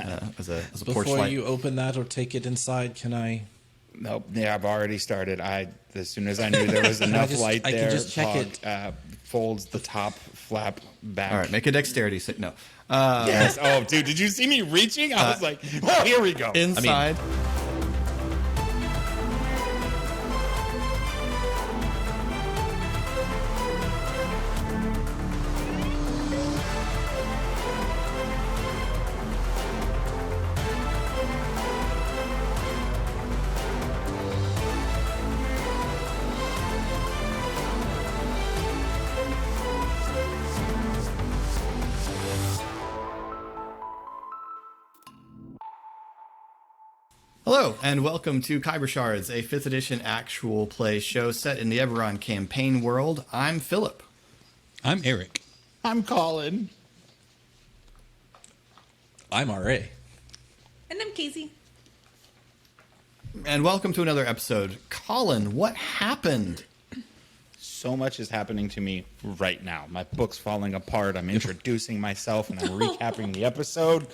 as a porch Before light. you open that or take it inside, can I? Nope. Yeah, I've already started. As soon as I knew there was enough light I there, can just check Pog, it. folds the top flap back. All right, make a dexterity save. No. Yes. Oh, dude, did you see me reaching? I was like, oh, here we go. Inside. Hello, and welcome to Khyber Shards, a 5th edition actual play show set in the Eberron Campaign world. I'm Philip. I'm Eric. I'm Colin. I'm RA. And I'm Casey. And welcome to another episode. Colin, what happened? So much is happening to me right now. My book's falling apart. I'm introducing myself, and I'm recapping the episode.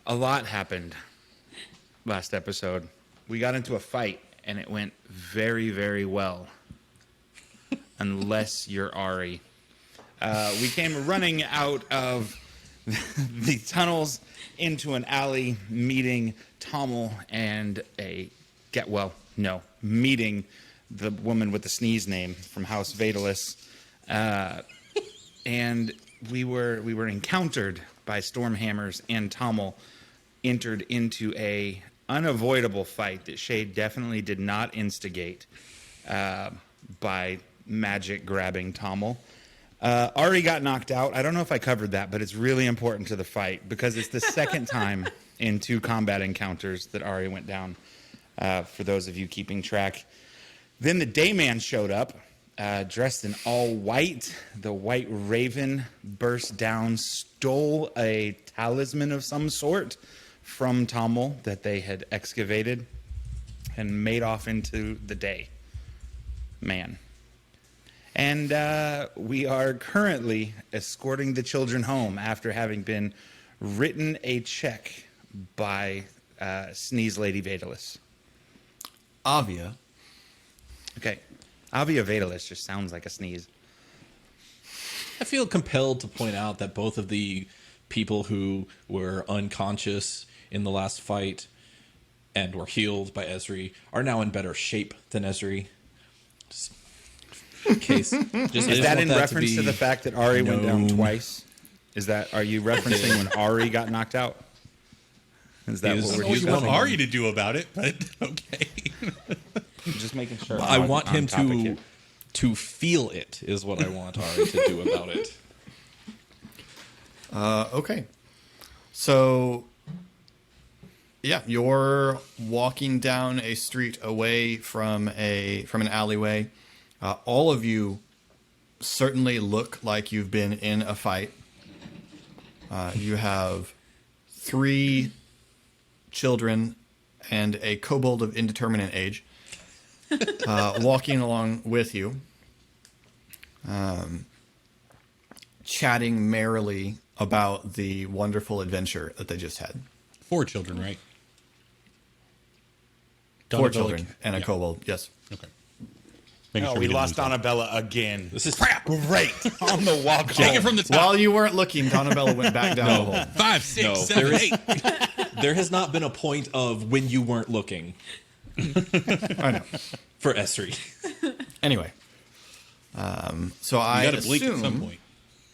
A lot happened last episode. We got into a fight, and it went very, very well. Unless you're Ari. We came running out of the tunnels into an alley, meeting Tommel and meeting the woman with the sneeze name from House Vatalis. And we were encountered by Stormhammers, and Tommel entered into a unavoidable fight that Shay definitely did not instigate by magic grabbing Tommel. Ari got knocked out. I don't know if I covered that, but it's really important to the fight because it's the second time in 2 combat encounters that Ari went down, for those of you keeping track. Then the Dayman showed up, dressed in all white. The White Raven burst down, stole a talisman of some sort from Tommel that they had excavated, and made off into the day. Man. And we are currently escorting the children home after having been written a check by Sneeze Lady Vatalis. Avia. Okay. Avia Vatalis just sounds like a sneeze. I feel compelled to point out that both of the people who were unconscious in the last fight and were healed by Ezri are now in better shape than Ezri. Just in case. Is that in reference to the fact that Ari went down twice? Are you referencing when Ari got knocked out? Is that what I we're don't know what you want discussing? Ari to do about it, but okay. Just making sure. I want him topic to feel it is what I want Ari to do about it. Okay. So, yeah, you're walking down a street away from an alleyway. All of you certainly look like you've been in a fight. You have 3 children and a kobold of indeterminate age walking along with you, chatting merrily about the wonderful adventure that they just had. 4 children, right? 4 Donabella- children and a yeah. kobold, yes. Okay. Making Oh, sure we didn't lost lose that. Donabella again. This is Great. On the walk Take home. it from the top. While you weren't looking, Donabella went back down the hole. 5, 6, No, 7, there is- 8. there has not been a point of when you weren't looking I know. for Esri. Anyway, so I You got to blink at some assume point.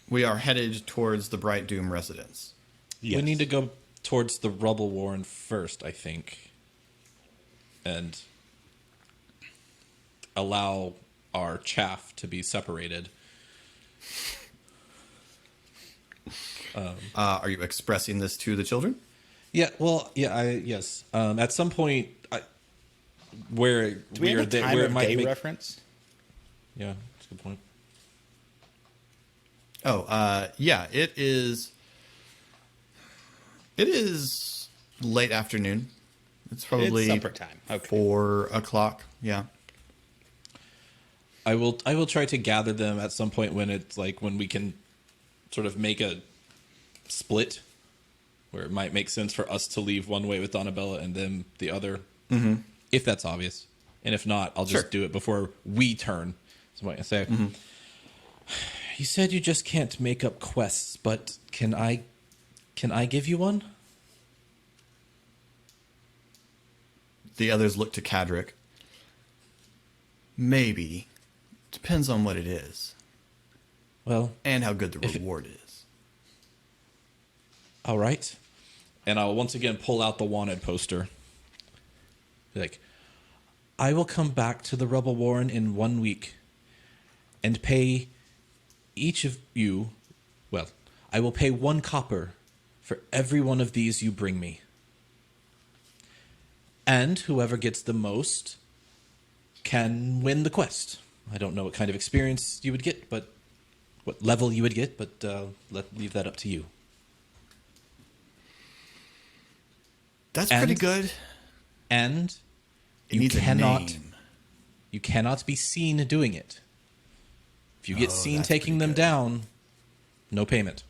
we are headed towards the Bright Doom residence. Yes. We need to go towards the Rubble Warren first, I think, and allow our chaff to be separated. Are you expressing this to the children? Yeah, well, yeah, yes. At some point, where Do we have a time where it of might day make, reference? yeah, that's a good point. Oh, yeah, it is. It is late afternoon. It's probably It's supper time. Okay. 4 o'clock. Yeah. I will try to gather them at some point when it's like when we can sort of make a split where it might make sense for us to leave one way with Donabella and them the other, if that's obvious. And if not, I'll just Sure. do it before we turn. That's what I say. You said you just can't make up quests, but can I give you one? The others look to Cadric. Maybe. Depends on what it is. Well, And how good the reward is. all right. And I'll once again pull out the wanted poster. Be like, I will come back to the Rebel Warren in 1 week and pay each of you, well, I will pay 1 copper for every one of these you bring me. And whoever gets the most can win the quest. I don't know what kind of experience you would get, but what level you would get, but leave that up to you. That's And- pretty good. And It needs a name. you cannot be seen doing it. If you get Oh, seen that's taking pretty them good. down, no payment.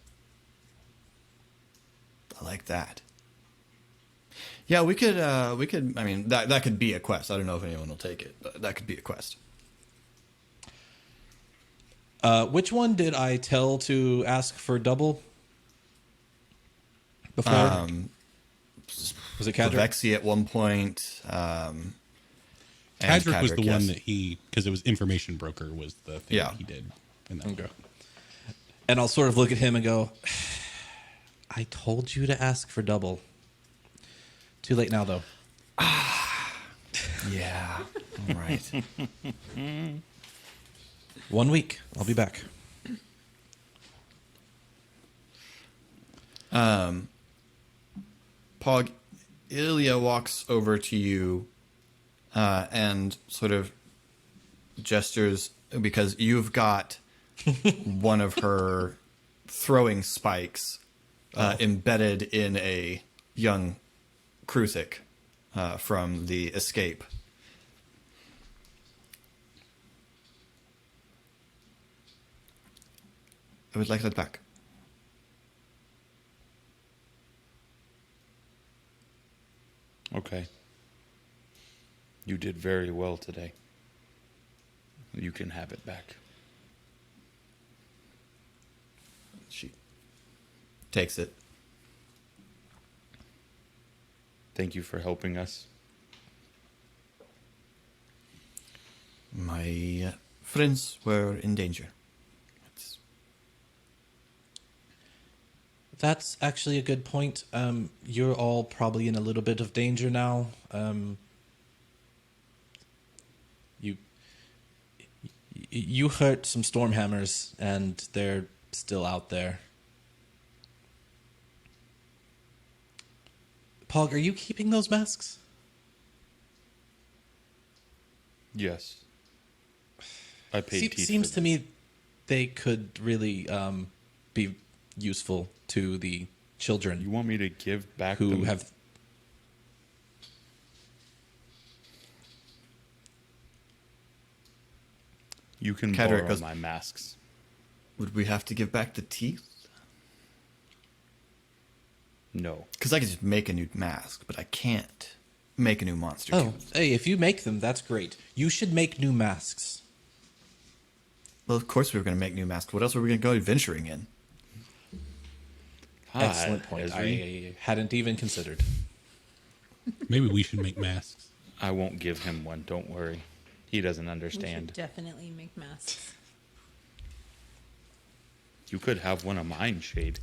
I like that. Yeah, we could, I mean, that could be a quest. I don't know if anyone will take it, but that could be a quest. Which one did I tell to ask for double? Before? Was it Cadric? Vexy at one point. And Cadric was the yes. one that because it was information broker was the thing Yeah. that he did. In that Okay. And I'll sort of look at him and go, I told you to ask for double. Too late now, though. Yeah. All right. 1 week. I'll be back. Pog, Ilya walks over to you and sort of gestures because you've got one of her throwing spikes embedded in a young Kruthic from the escape. I would like that back. Okay. You did very well today. You can have it back. She takes it. Thank you for helping us. My friends were in danger. It's- That's actually a good point. You're all probably in a little bit of danger now. You hurt some Stormhammers, and they're still out there. Pog, are you keeping those masks? Yes. I paid teeth Seems for to me they could really be useful to the children You want me to give back who the... have. You can Cadric borrow goes- my masks. Would we have to give back the teeth? No. Because I could just make a new mask, but I can't make a new monster Oh, tooth. hey, if you make them, that's great. You should make new masks. Well, of course we were going to make new masks. What else were we going to go adventuring in? Hi, Excellent point. Esri. I hadn't even considered. Maybe we should make masks. I won't give him one. Don't worry. He doesn't We should understand. definitely make masks. You could have one of mine, Shade.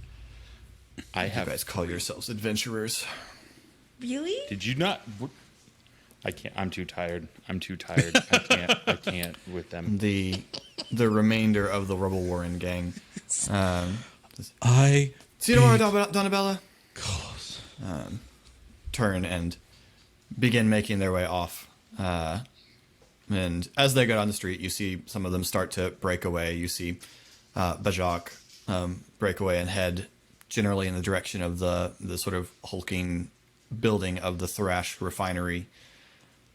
I You have... guys call yourselves adventurers. Really? Did you not... I can't. I'm too tired. I can't with them. The remainder of the Rebel Warren gang. I See you tomorrow, Donabella. Turn and begin making their way off. And as they go down the street, you see some of them start to break away. You see Bajak break away and head generally in the direction of the sort of hulking building of the Thrash refinery.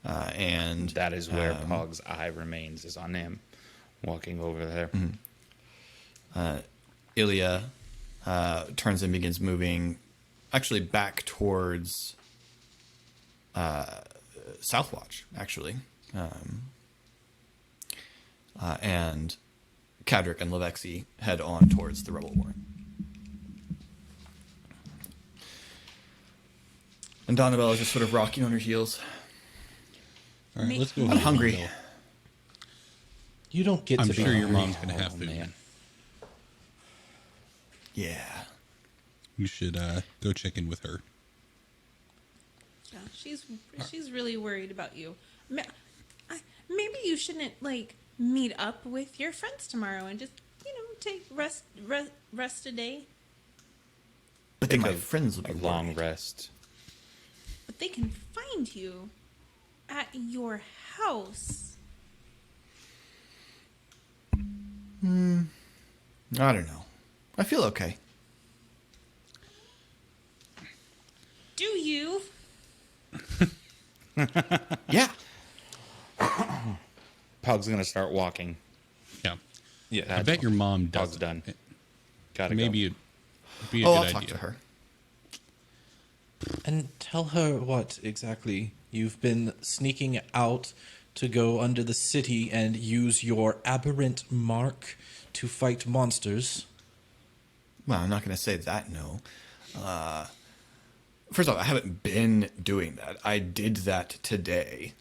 And That is where Pog's eye remains, is on him walking over there. Ilya turns and begins moving actually back towards Southwatch, actually. And Kadric and Levexi head on towards the Rebel Warren. And Donabelle is just sort of rocking on her heels. All right, let's go. I'm hungry. You don't get I'm to be sure your hungry. mom's gonna have food. man. Yeah. You should go check in with her. Yeah, she's really worried about you. Maybe you shouldn't like meet up with your friends tomorrow and just take rest a day. But then my Take friends will be a long worried. rest. But they can find you at your house. I don't know. I feel okay. Do you? Yeah. Pug's gonna start walking. Yeah, Yeah. I bet your mom does. Pug's done. Gotta Maybe go. it'd be a Oh, good I'll idea. talk to her. And tell her what exactly. You've been sneaking out to go under the city and use your aberrant mark to fight monsters. Well, I'm not going to say that, no. First off, I haven't been doing that. I did that today.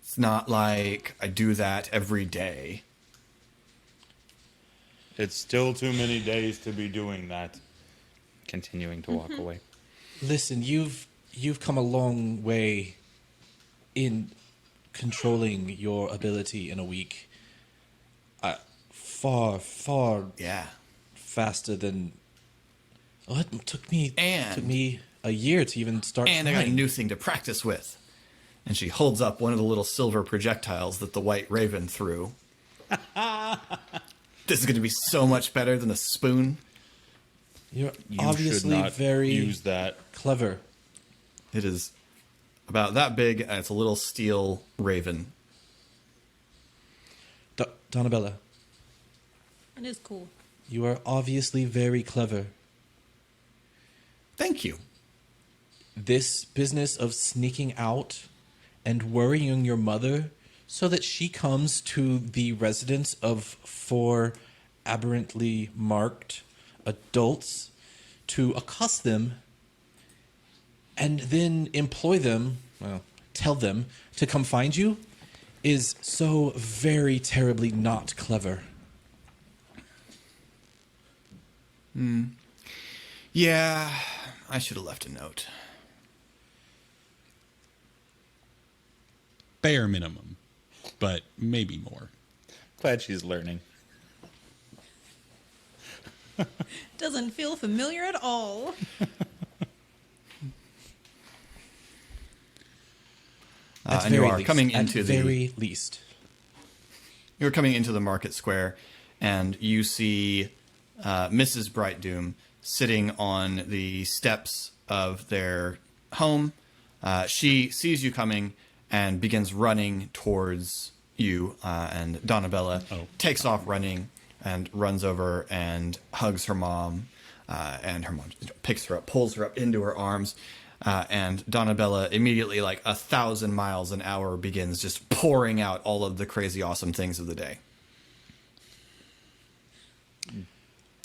It's not like I do that every day. It's still too many days to be doing that. Continuing to walk away. Listen, you've come a long way in controlling your ability in a week. Far Yeah. faster than. Oh, it took me And- a year to even start. And I got a trying. new thing to practice with. And she holds up one of the little silver projectiles that the White Raven threw. This is going to be so much better than a spoon. You're You obviously should not very use that. clever. It is about that big, and it's a little steel raven. Donabella, It is cool. you are obviously very clever. Thank you. This business of sneaking out and worrying your mother so that she comes to the residence of 4 aberrantly marked adults to accost them and then employ them, well, tell them to come find you is so very terribly not clever. Yeah, I should have left a note. Bare minimum, but maybe more. Glad she's learning. Doesn't feel familiar at all. And you are coming at into the very least. You're coming into the market square, and you see Mrs. Brightdoom sitting on the steps of their home. She sees you coming and begins running towards you, and Donabella takes off running and runs over and hugs her mom, and her mom picks her up, pulls her up into her arms, and Donabella immediately, like 1,000 miles an hour, begins just pouring out all of the crazy awesome things of the day.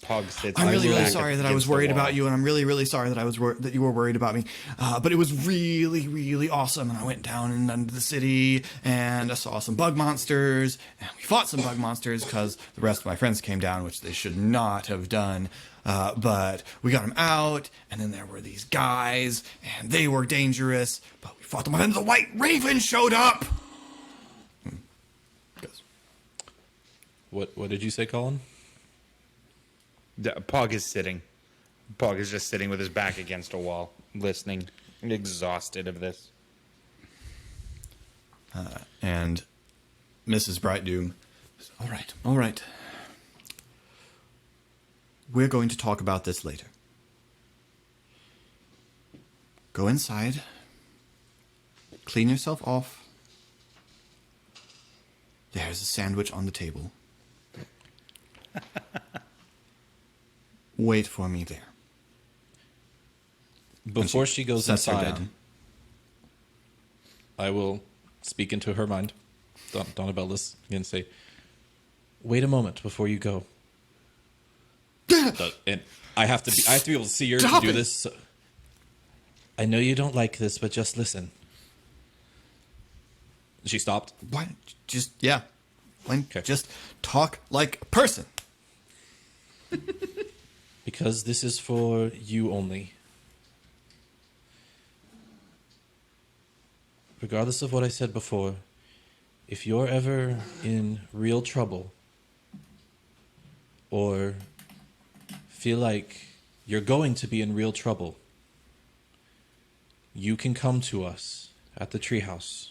Pug sits. I'm really, really back sorry that I against was the worried wall. about you, and I'm really, really sorry that that you were worried about me. But it was really, really awesome, and I went down and into the city, and I saw some bug monsters, and we fought some bug monsters because the rest of my friends came down, which they should not have done. But we got them out, and then there were these guys, and they were dangerous, but we fought them, and then the White Raven showed up. Goes. What did you say, Colin? Pug is sitting. Pug is just sitting with his back against a wall, listening, exhausted of this. And Mrs. Brightdoom says, all right. We're going to talk about this later. Go inside. Clean yourself off. There's a sandwich on the table. Wait for me there. Before she goes sets her inside, down. I will speak into her mind, Donabella's, and say, "Wait a moment before you go." And I have to be able to see her Stop to do it. this. So I know you don't like this, but just listen. She stopped. Why? Yeah. Okay. Just talk like a person. Because this is for you only. Regardless of what I said before, if you're ever in real trouble or feel like you're going to be in real trouble, you can come to us at the treehouse.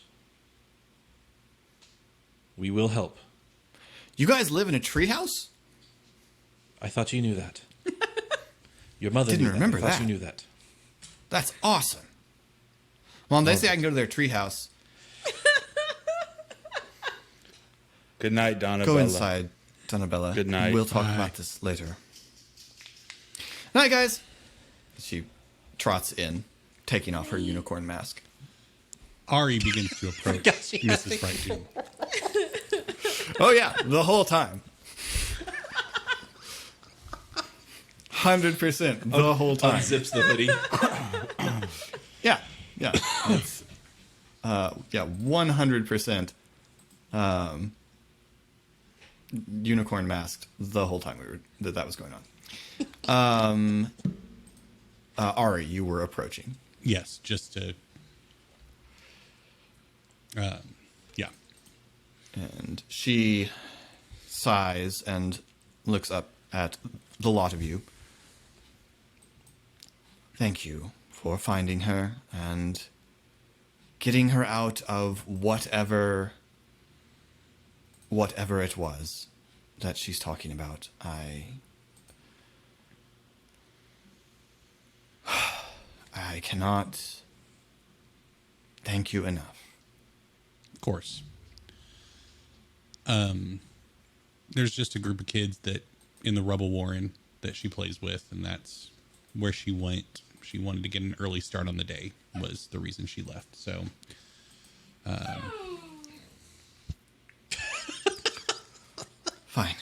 We will help. You guys live in a treehouse? I thought you knew that. Your mother Didn't knew remember that. I thought that. you knew that. That's awesome. Mom, they say I can go to their treehouse. Good night, Donna. Go inside, Donabella. Good night. We'll talk Bye. about this later. Night, guys. She trots in, taking off her unicorn mask. Ari begins to approach Mrs. Brightdoom. Oh yeah, the whole time. 100% the whole time. Unzips the hoodie. Yeah. It's, 100% unicorn masked the whole time that was going on. Ari, you were approaching. Yes, just to... yeah. And she sighs and looks up at the lot of you. Thank you for finding her and getting her out of whatever it was that she's talking about. I cannot thank you enough. Of course. There's just a group of kids that in the Rubble Warren that she plays with, and that's where she went. She wanted to get an early start on the day was the reason she left. So, Fine.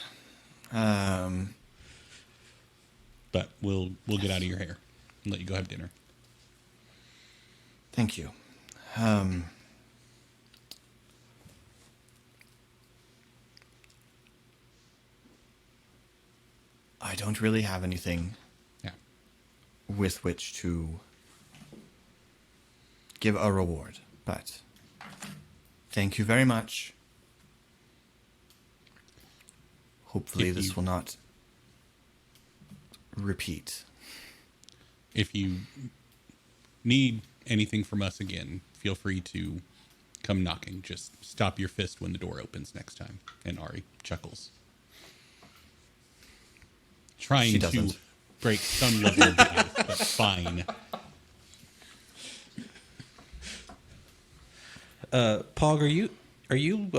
but we'll get out of your hair and let you go have dinner. Thank you. I don't really have anything Yeah. with which to give a reward, but thank you very much. Hopefully If this you- will not repeat. If you need anything from us again, feel free to come knocking. Just stop your fist when the door opens next time. And Ari chuckles. Trying She to doesn't. break some level of faith, but fine. Pog, are you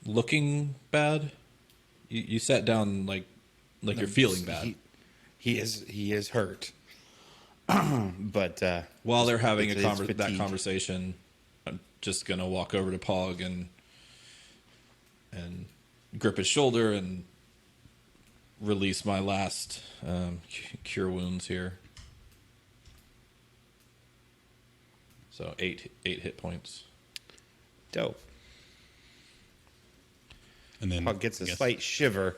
looking bad? You sat down like you're feeling bad. He is hurt. But While they're having it's that fatigue. conversation, I'm just gonna walk over to Pog and grip his shoulder and release my last cure wounds here. So eight hit points. Dope. And then Pug gets a I guess- slight shiver.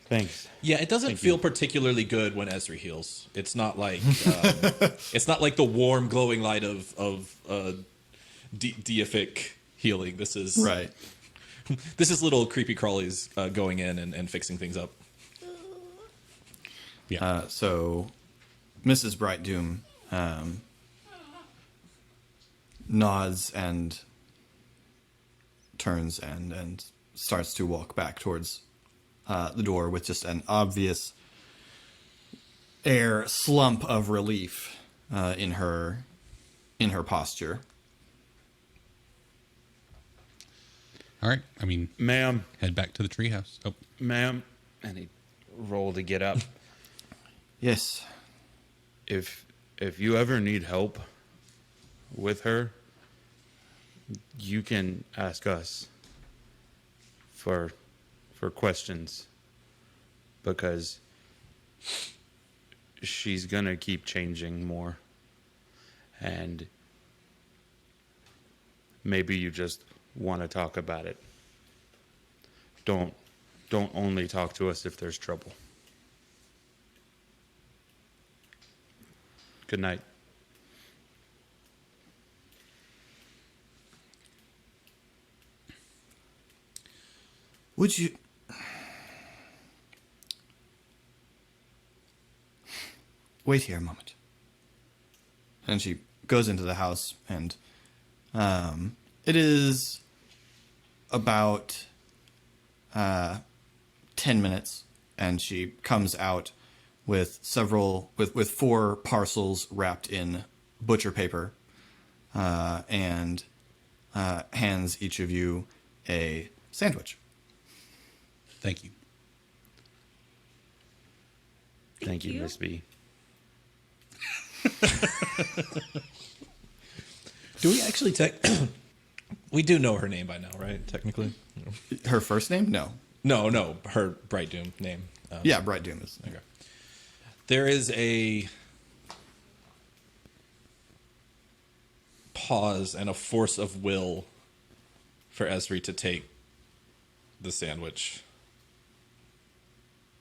Thanks. Yeah, it doesn't feel particularly good when Ezri heals. It's not like the warm, glowing light of deific healing. This is Right. This is little creepy crawlies going in and fixing things up. Yeah. So, Mrs. Brightdoom nods and turns and starts to walk back towards the door with just an obvious slump of relief in her posture. All right. I mean, Ma'am, head back to the treehouse. Oh, ma'am. And he rolled to get up. Yes. if you ever need help with her, you can ask us for questions, because she's gonna keep changing more, and maybe you just want to talk about it. Don't only talk to us if there's trouble. Good night. Would you... Wait here a moment. And she goes into the house, and it is about 10 minutes, and she comes out with with 4 parcels wrapped in butcher paper, and hands each of you a sandwich. Thank you. Thank you, Miss B. Do we actually we do know her name by now, right? Technically, Her first name? No. no, her Bright Doom name. Yeah, Bright Doom is. Okay. There is a pause and a force of will for Esri to take the sandwich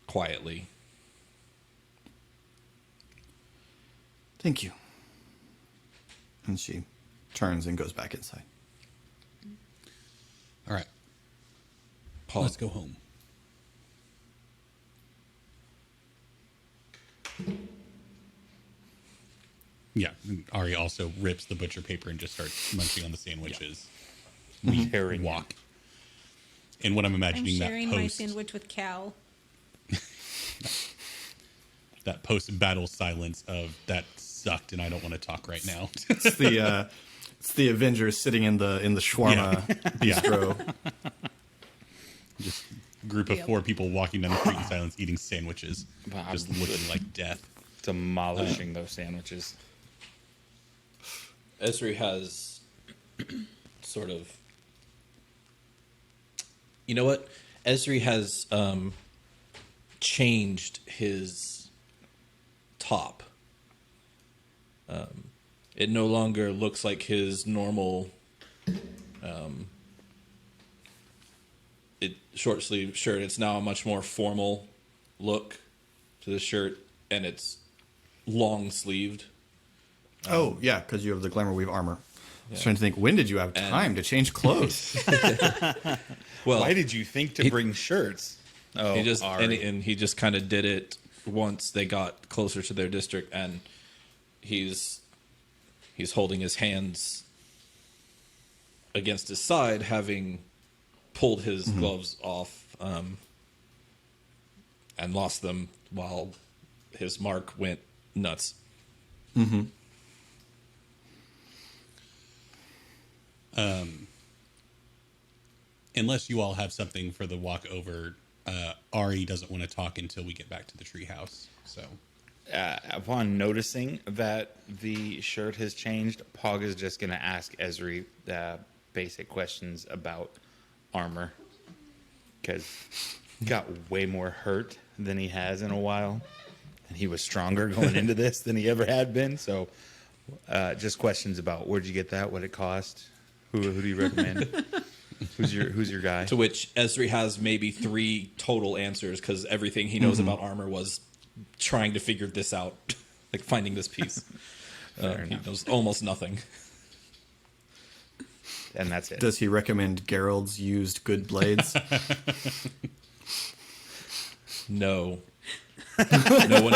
quietly. Thank you. And she turns and goes back inside. All right. Pause. Let's go home. Yeah, and Ari also rips the butcher paper and just starts munching on the sandwiches. We Tearing walk. And what I'm I'm imagining sharing that my post, sandwich with Cal. that post-battle silence of that sucked and I don't want to talk right now. It's the Avengers sitting in the shawarma bistro. Just a group of 4 people walking down the street in silence, eating sandwiches, Wow. just looking like death. Demolishing those sandwiches. Esri has sort of... You know what? Esri has changed his top. It no longer looks like his normal short sleeve shirt. It's now a much more formal look to the shirt, and it's long sleeved. Oh, yeah, because you have the Glamour Weave armor. I was trying to think, when did you have time to change clothes? Well, Why did you think to bring shirts? Oh, he just Ari. and he just kind of did it once they got closer to their district, and he's holding his hands against his side, having pulled his gloves off and lost them while his mark went nuts. Unless you all have something for the walk over, Ari doesn't want to talk until we get back to the treehouse. So, Upon noticing that the shirt has changed, Pog is just going to ask Esri basic questions about armor, because he got way more hurt than he has in a while, and he was stronger going into this than he ever had been. So, just questions about where'd you get that, what it cost, who do you recommend, who's your guy? To which Esri has maybe 3 total answers, because everything he knows about armor was trying to figure this out, like finding this piece. He knows almost nothing. And that's it. Does he recommend Gerald's used good blades? No. No one.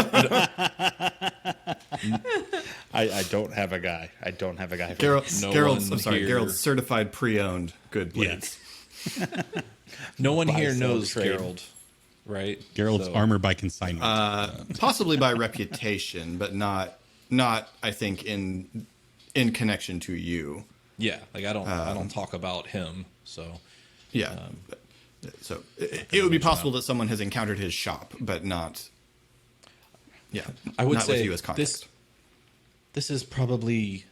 No, I don't have a guy. I don't have a guy. For Gerald's, one here- Gerald's certified pre-owned good blades. no one here Buy, sell, knows trade. Gerald, right? Gerald's So- armor by consignment. Possibly by reputation, but not I think in connection to you. Yeah, like I don't talk about him. So Yeah. So it would be possible that someone has encountered his shop, but not. Yeah, I would not say with you as context. This is probably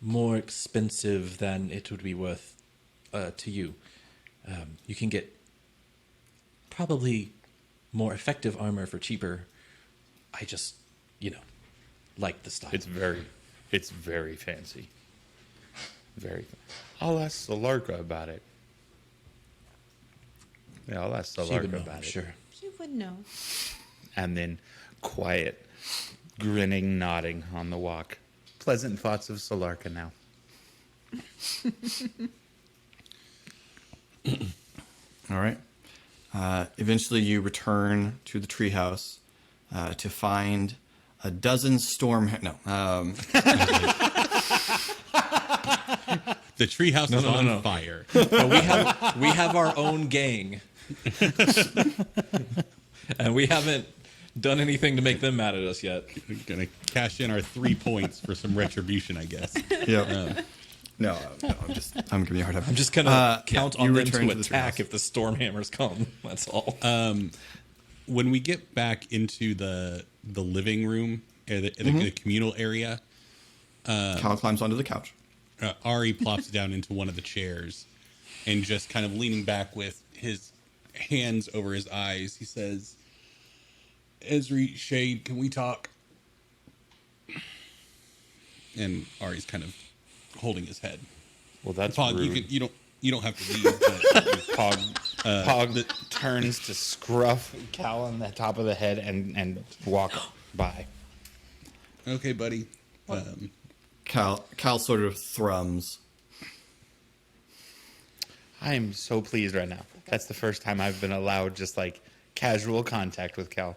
more expensive than it would be worth to you. You can get probably more effective armor for cheaper. I just, like the style. It's very fancy. I'll ask Solarka about it. Yeah, I'll ask She would Solarka know, about it. sure. You would know. And then quiet, grinning, nodding on the walk. Pleasant thoughts of Solarka now. All right. Eventually, you return to the treehouse to find a dozen storm. The treehouse is on fire. But we have our own gang. And we haven't done anything to make them mad at us yet. We're gonna cash in our 3 points for some retribution, I guess. Yep. No, I'm giving you a hard time. I'm just gonna count on you them return to the attack treehouse. if the storm hammers come. That's all. When we get back into the living room, the communal area, Cal climbs onto the couch. Ari plops down into one of the chairs and just kind of leaning back with his hands over his eyes, he says, "Esri, Shade, can we talk?" And Ari's kind of holding his head. Well, that's Pog, rude. you don't have to leave. But Pog turns to scruff Cal on the top of the head and walk by. okay, buddy. Cal sort of thrums. I am so pleased right now. That's the first time I've been allowed just like casual contact with Cal.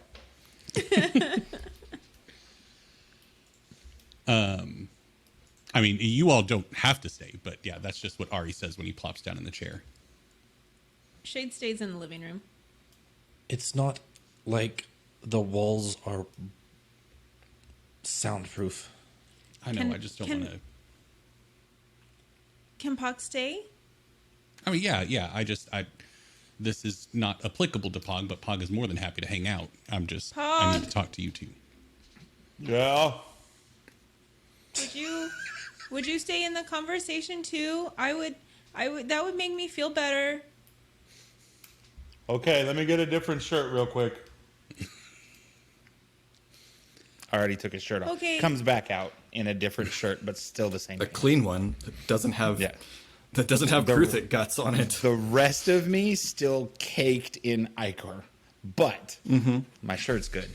I mean, you all don't have to stay, but yeah, that's just what Ari says when he plops down in the chair. Shade stays in the living room. It's not like the walls are soundproof. I know, Can- I just don't can- want to... Can Puck stay? I mean, yeah, this is not applicable to Pog, but Pog is more than happy to hang out. I need Pog. to talk to you two. Yeah. Would you stay in the conversation too? I would that would make me feel better. Okay, let me get a different shirt real quick. Already took his shirt off. Okay. Comes back out in a different shirt, but still the same. A pants. clean one that doesn't have Kruthic guts on it. The rest of me still caked in ichor, but my shirt's good.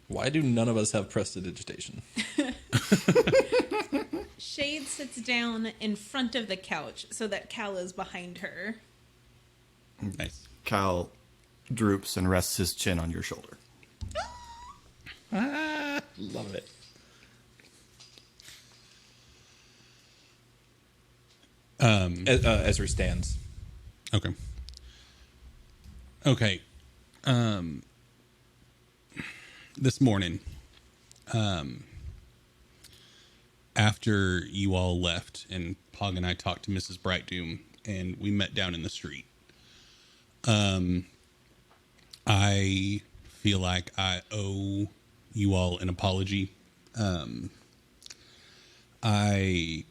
Why do none of us have prestidigitation? Shade sits down in front of the couch so that Cal is behind her. Nice. Cal droops and rests his chin on your shoulder. Love it. Ezra stands. Okay. Okay. This morning, after you all left and Pog and I talked to Mrs. Brightdoom and we met down in the street, I feel like I owe you all an apology. I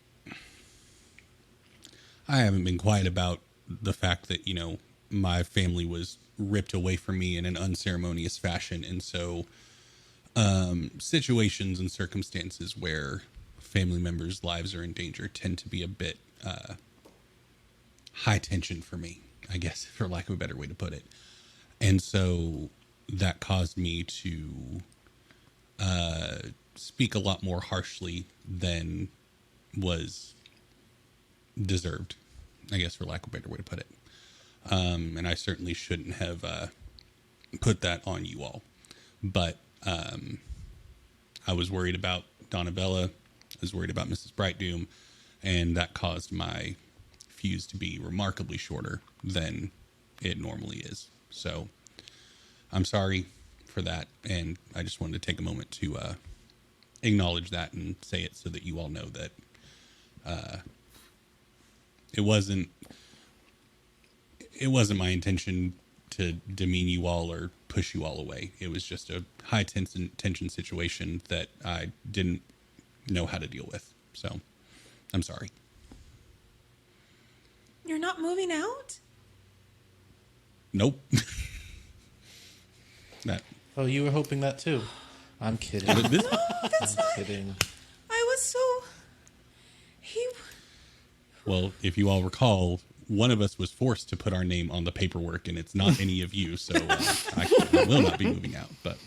haven't been quiet about the fact that, my family was ripped away from me in an unceremonious fashion. And so situations and circumstances where family members' lives are in danger tend to be a bit high tension for me, I guess, for lack of a better way to put it. And so that caused me to speak a lot more harshly than was deserved, I guess, for lack of a better way to put it. And I certainly shouldn't have put that on you all. But I was worried about Donabella. I was worried about Mrs. Brightdoom. And that caused my fuse to be remarkably shorter than it normally is. So I'm sorry for that. And I just wanted to take a moment to acknowledge that and say it so that you all know that it wasn't my intention to demean you all or push you all away. It was just a high tension situation that I didn't know how to deal with. So I'm sorry. You're not moving out? Nope. That. Oh, you were hoping that too. I'm kidding. That's not. Kidding. I was so. Well, if you all recall, one of us was forced to put our name on the paperwork, and it's not any of you, so I will not be moving out. But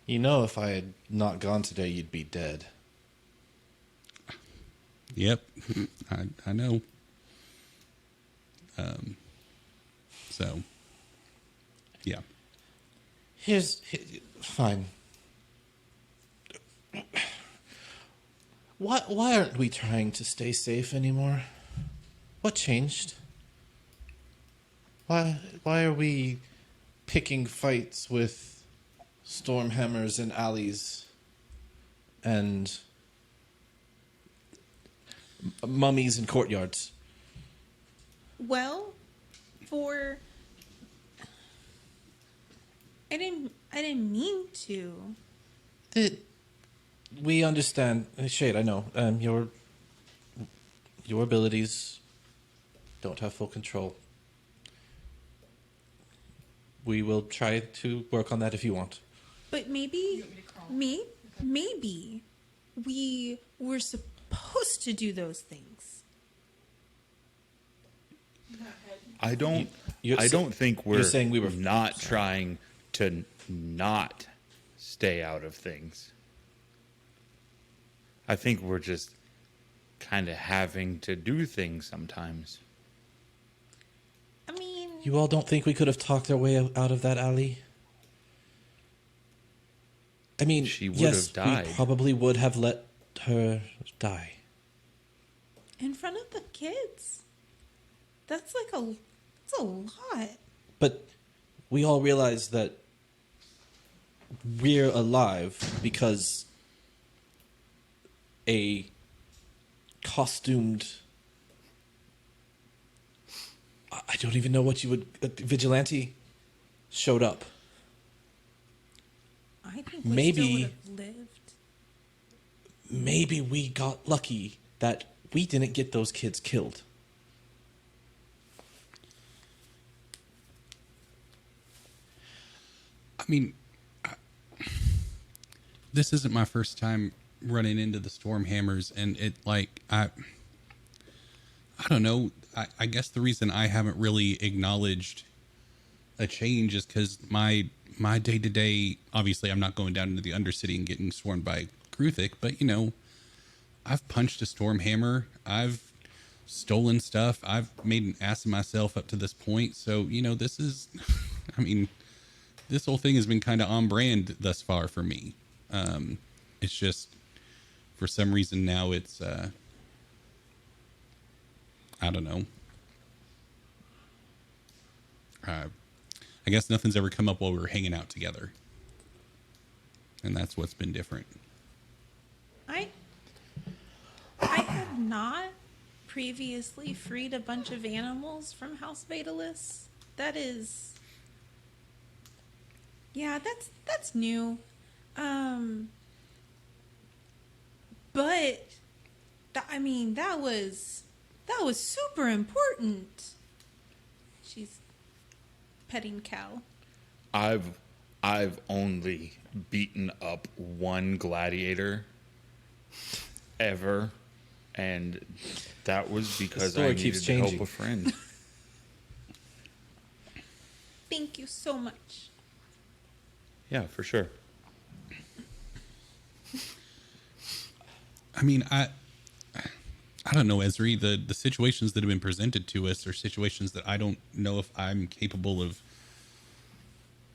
You know, if I had not gone today, you'd be dead. yep, I know. So, yeah. Fine. Why aren't we trying to stay safe anymore? What changed? Why are we picking fights with stormhammers and alleys and mummies and courtyards? Well, I didn't mean to. We understand, Shade. I know your abilities don't have full control. We will try to work on that if you want. But maybe we were supposed to do those things. I don't You're think we're saying we were not trying to not stay out of things. I think we're just kind of having to do things sometimes. I mean, You all don't think we could have talked our way out of that alley? I mean, She would yes, have died. we probably would have let her die. in front of the kids. That's a lot. But we all realize that we're alive because a costumed, I don't even know what you would, vigilante showed up. I think we Maybe- still would have lived. Maybe we got lucky that we didn't get those kids killed. I mean, this isn't my first time running into the Stormhammers, and I don't know. I guess the reason I haven't really acknowledged a change is because my day to day. Obviously, I'm not going down into the Undercity and getting swarmed by Kruthic, but I've punched a Stormhammer. I've stolen stuff. I've made an ass of myself up to this point. So this is, I mean, this whole thing has been kind of on brand thus far for me. It's just, for some reason now it's, I don't know. I guess nothing's ever come up while we were hanging out together. And that's what's been different. I have not previously freed a bunch of animals from House Vitalis. That is, yeah, that's new. But that was super important. She's petting Cal. I've only beaten up one gladiator ever, and that was because story I keeps needed to help changing. a friend. Thank you so much. Yeah, for sure. I mean, I don't know, Ezri. The situations that have been presented to us are situations that I don't know if I'm capable of.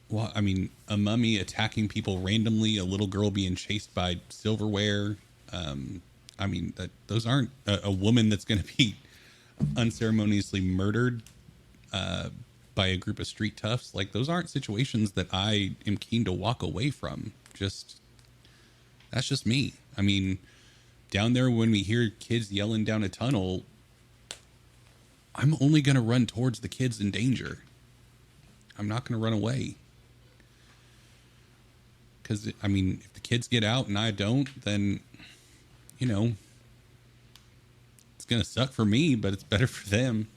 Well, I mean, a mummy attacking people randomly, a little girl being chased by silverware. I mean, those aren't a woman that's going to be unceremoniously murdered by a group of street toughs. Like, those aren't situations that I am keen to walk away from. That's just me. I mean, down there when we hear kids yelling down a tunnel, I'm only going to run towards the kids in danger. I'm not going to run away. Because, I mean, if the kids get out and I don't, then, you know, it's going to suck for me, but it's better for them.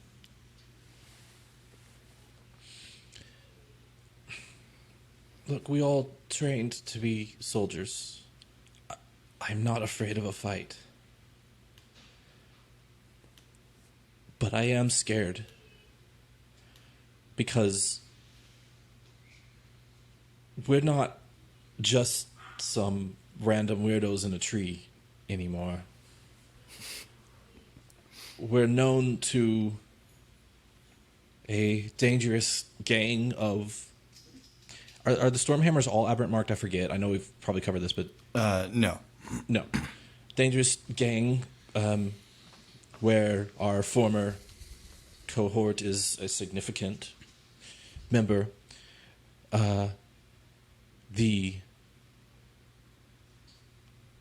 Look, we all trained to be soldiers. I'm not afraid of a fight. But I am scared. Because we're not just some random weirdos in a tree anymore. We're known to a dangerous gang of... Are the Stormhammers all aberrant marked? I forget. I know we've probably covered this, but... No. No. Dangerous gang where our former cohort is a significant member. The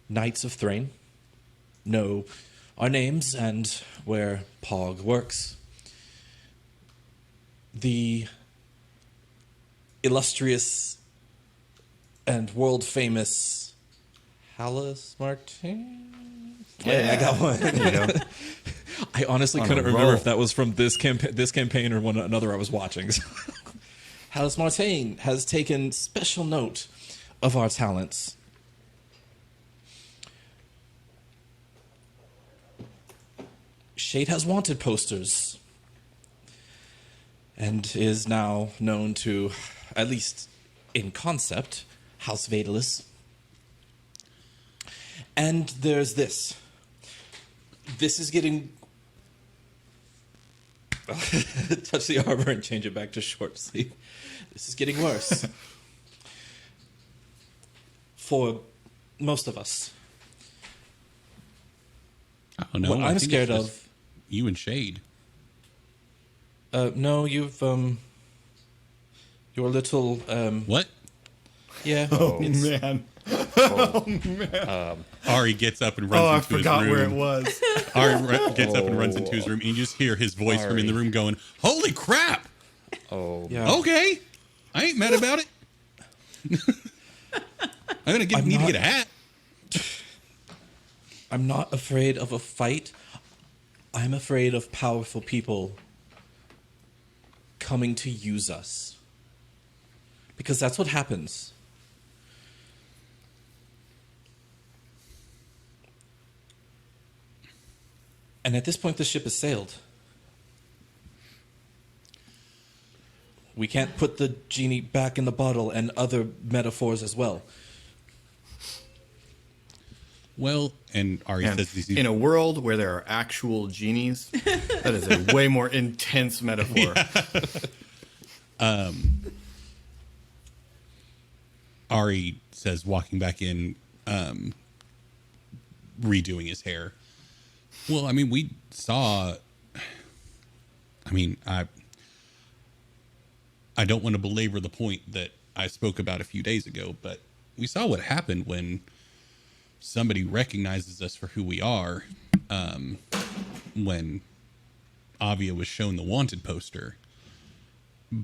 Knights of Thrain know our names and where Pog works. The illustrious and world-famous Hallis Martin. Yeah, I got one. There you go. I honestly On couldn't a remember roll. if that was from this campaign or another I was watching. Hallis Martin has taken special note of our talents. Shade has wanted posters and is now known to, at least in concept, House Vadalis. And there's this. This is getting... Touch the armor and change it back to short sleeve. This is getting worse. For most of us. Oh, no. What I I'm think scared it's of... just you and Shade. No, you've... Your little... What? Yeah. Oh, it's- man. Ari gets up and Oh, I runs into his room. forgot where it was. Ari gets up and runs into his room, and you just hear his voice from in the room going, "Holy crap! Oh, Yeah. Okay, I ain't mad about it. I'm gonna need to get a hat." I'm not afraid of a fight. I'm afraid of powerful people coming to use us. Because that's what happens. And at this point, the ship has sailed. We can't put the genie back in the bottle, and other metaphors as well. Well, and Ari And says these. in a world where there are actual genies, that is a way more intense metaphor. Ari says, walking back in, redoing his hair. Well, I mean, we saw. I mean, I don't want to belabor the point that I spoke about a few days ago, but we saw what happened when somebody recognizes us for who we are. When Avia was shown the wanted poster,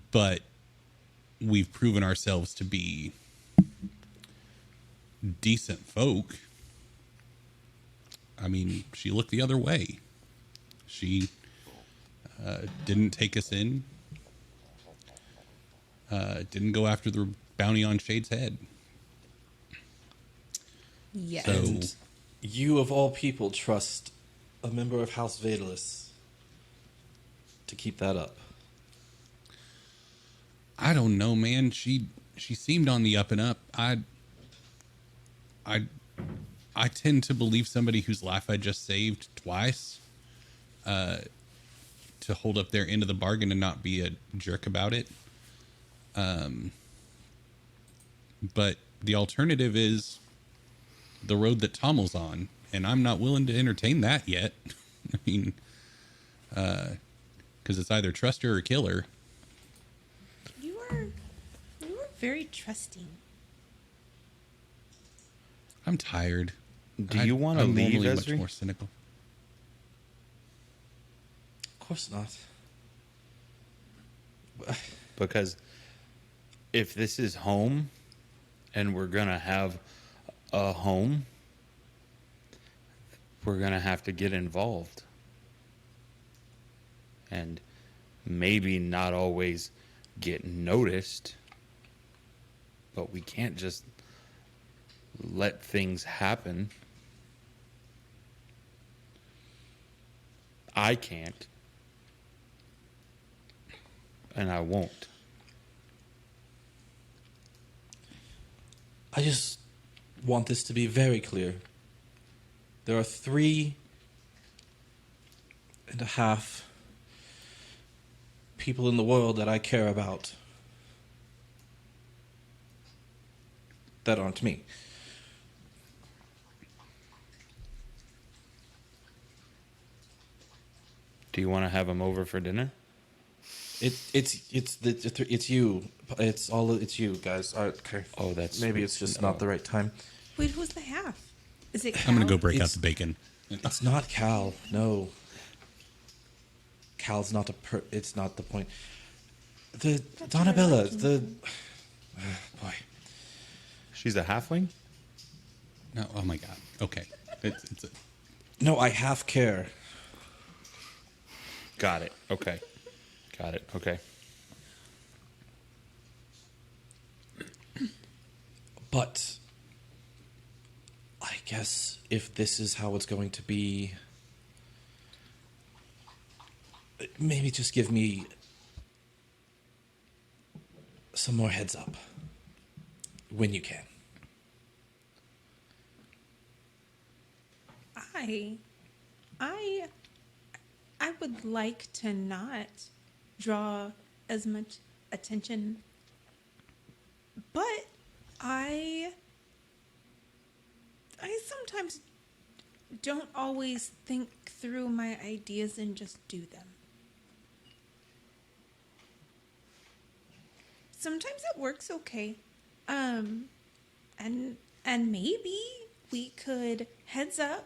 but we've proven ourselves to be decent folk. I mean, she looked the other way. She didn't take us in. Didn't go after the bounty on Shade's head. Yes. So- And you, of all people, trust a member of House Vadalis to keep that up. I don't know, man. She seemed on the up and up. I tend to believe somebody whose life I just saved twice, to hold up their end of the bargain and not be a jerk about it. But the alternative is the road that Tommel's on, and I'm not willing to entertain that yet. I mean, because it's either trust her or kill her. You were very trusting. I'm tired. Do you want to I'm leave, normally much Esri? more cynical. Of course not. Because if this is home and we're going to have a home, we're going to have to get involved. And maybe not always get noticed, but we can't just let things happen. I can't. And I won't. I just want this to be very clear. There are 3.5 people in the world that I care about that aren't me. Do you want to have them over for dinner? It's you. It's you guys. Okay. Oh, that's maybe sweet. it's just No. not the right time. Wait, who's the half? Is it? I'm going to Cal? go break out It's- the bacon. It's not Cal. No. Cal's not it's not the point. The Donabella. The boy. She's a halfling? No, oh my God. Okay. It's a, No, I half care. Got it. Okay. Got it. Okay. But I guess if this is how it's going to be, maybe just give me some more heads up when you can. I would like to not draw as much attention, but I sometimes don't always think through my ideas and just do them. Sometimes it works okay. And maybe we could heads up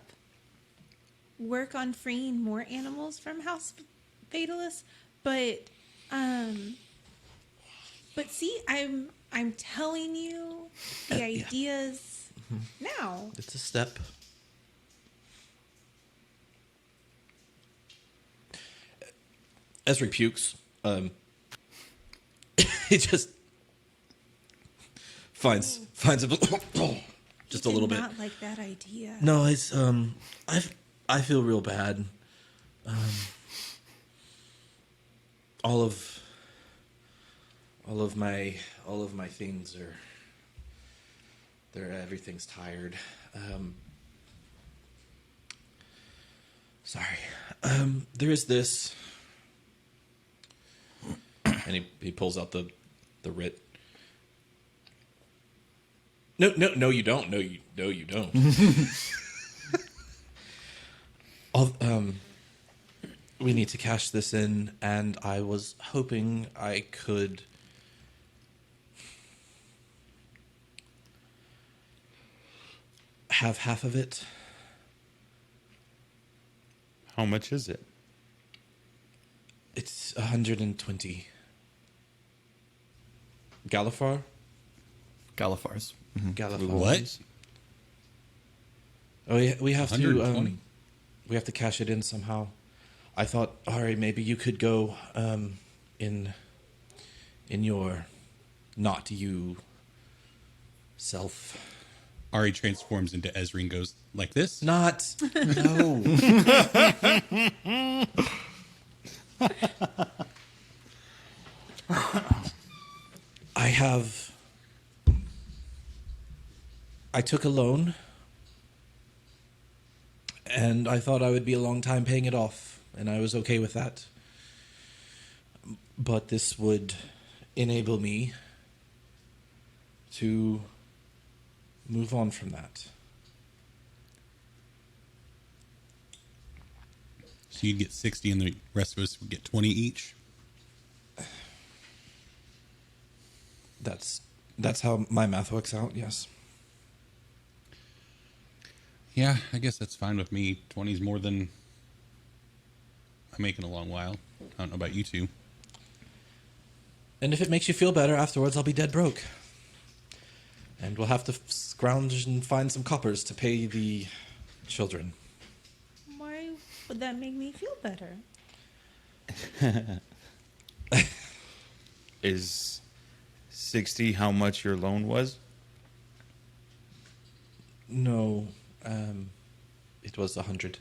work on freeing more animals from House Fatalis, but see, I'm telling you the ideas now. It's a step. Esri pukes. He just finds a just a little bit. Not like that idea. No, it's I feel real bad. All of my things are everything's tired. Sorry. There is this, and he pulls out the writ. No, you don't. No, you don't. We need to cash this in, and I was hoping I could have half of it. How much is it? It's 120. Galifar? Galifars. Galifar. what? Oh, yeah, we have to 120? we have to cash it in somehow. I thought, Ari, maybe you could go in your not you self. Ari transforms into Ezri and goes like this. Not no. I took a loan, and I thought I would be a long time paying it off, and I was okay with that. But this would enable me to move on from that. So you'd get 60 and the rest of us would get 20 each. That's how my math works out, yes. Yeah, I guess that's fine with me. 20 is more than I make in a long while. I don't know about you two. And if it makes you feel better, afterwards I'll be dead broke. And we'll have to scrounge and find some coppers to pay the children. Why would that make me feel better? Is 60 how much your loan was? No, it was 100.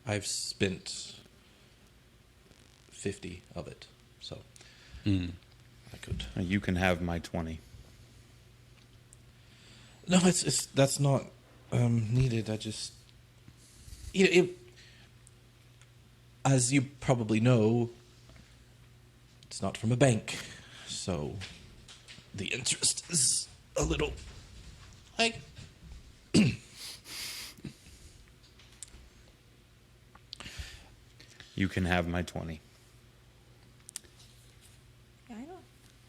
I've spent 50 of it, so I could. You can have my 20. No, it's that's not needed. I just, as you probably know, it's not from a bank, so the interest is a little like. You can have my 20. I don't.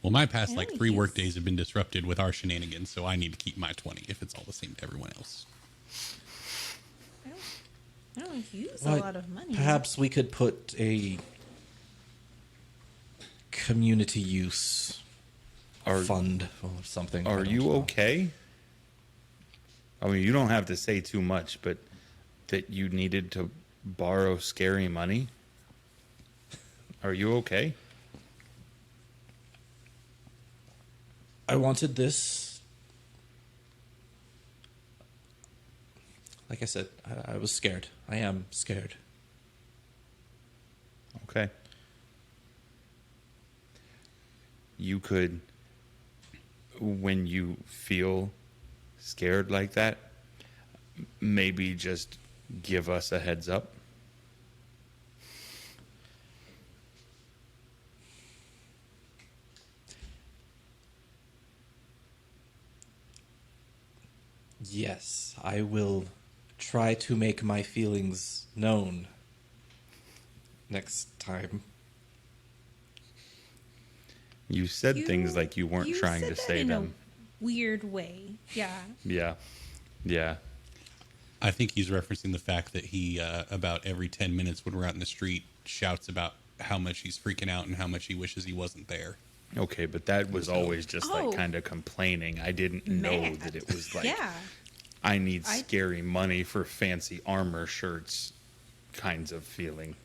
Well, my past I like don't 3 use- work days have been disrupted with our shenanigans, so I need to keep my 20 if it's all the same to everyone else. I don't use Well, a lot of money. Perhaps we could put a community use fund or something. I Are don't you know. okay? I mean, you don't have to say too much, but that you needed to borrow scary money? Are you okay? I wanted this. Like I said, I was scared. I am scared. Okay. You could, when you feel scared like that, maybe just give us a heads up. Yes, I will try to make my feelings known next time. You said things like you weren't trying said to that say in them. a weird way. Yeah. Yeah. Yeah. I think he's referencing the fact that he, about every 10 minutes when we're out in the street, shouts about how much he's freaking out and how much he wishes he wasn't there. Okay, but that was always just Oh. like kind of complaining. I didn't know Mad. that it was like, Yeah. I need scary money for fancy armor shirts kinds of feeling.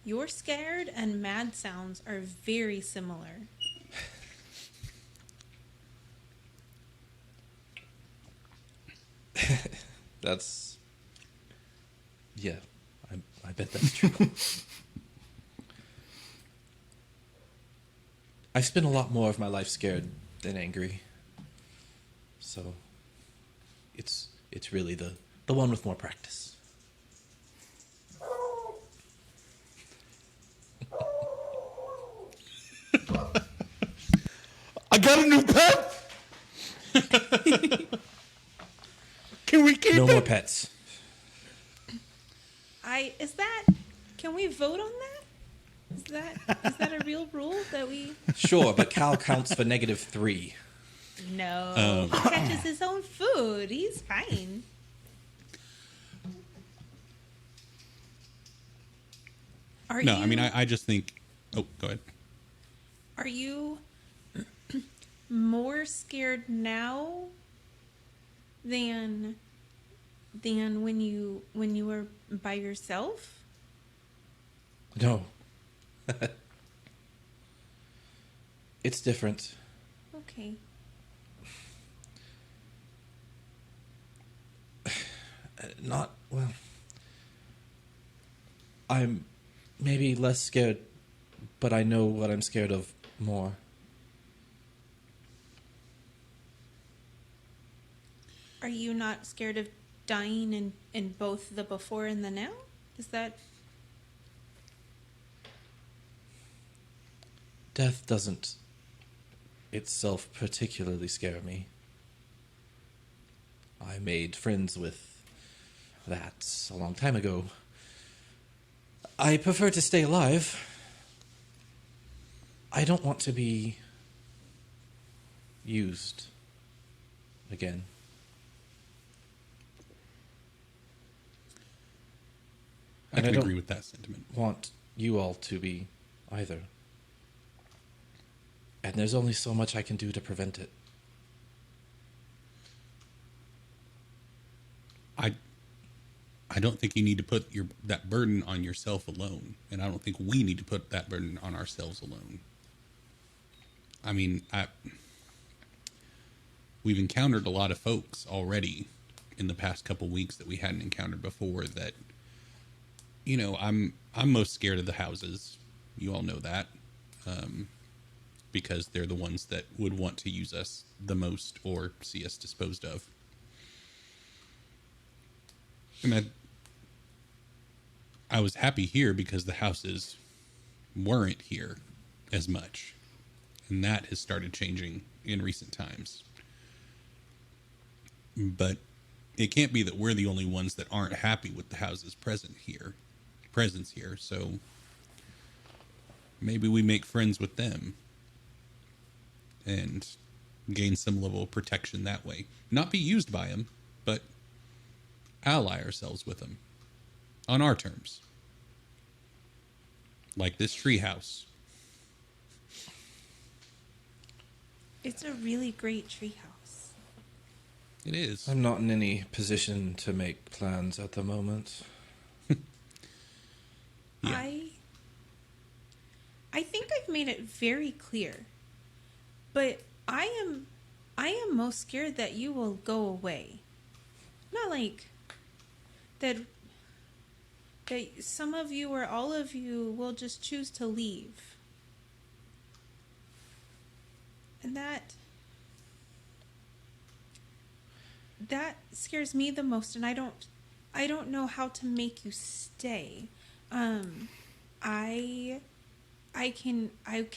Your scared and mad sounds are very similar. That's... Yeah, I bet that's true. I've spent a lot more of my life scared than angry. So it's really the one with more practice. I got a new pet. Can we keep No it? more pets. Can we vote on that? Is that a real rule that we? Sure, but Cal counts for -3. No. He catches his own food. He's fine. No, I mean, I just think... Oh, go ahead. Are you more scared now than when you were by yourself? No. It's different. Okay. Not, well... I'm maybe less scared, but I know what I'm scared of more. Are you not scared of dying in both the before and the now? Is that... Death doesn't itself particularly scare me. I made friends with that a long time ago. I prefer to stay alive. I don't want to be used again. I And I can don't- agree with that sentiment. Want you all to be either. And there's only so much I can do to prevent it. I don't think you need to put that burden on yourself alone, and I don't think we need to put that burden on ourselves alone. I mean, we've encountered a lot of folks already in the past couple weeks that we hadn't encountered before. That, you know, I'm most scared of the houses. You all know that, because they're the ones that would want to use us the most or see us disposed of. And I was happy here because the houses weren't here as much. And that has started changing in recent times. But it can't be that we're the only ones that aren't happy with the houses presence here. So maybe we make friends with them and gain some level of protection that way. Not be used by them, but ally ourselves with them on our terms. Like this treehouse. It's a really great treehouse. It is. I'm not in any position to make plans at the moment. Yeah. I think I've made it very clear. But I am most scared that you will go away. Not like that some of you or all of you will just choose to leave. And that scares me the most, and I don't know how to make you stay. I can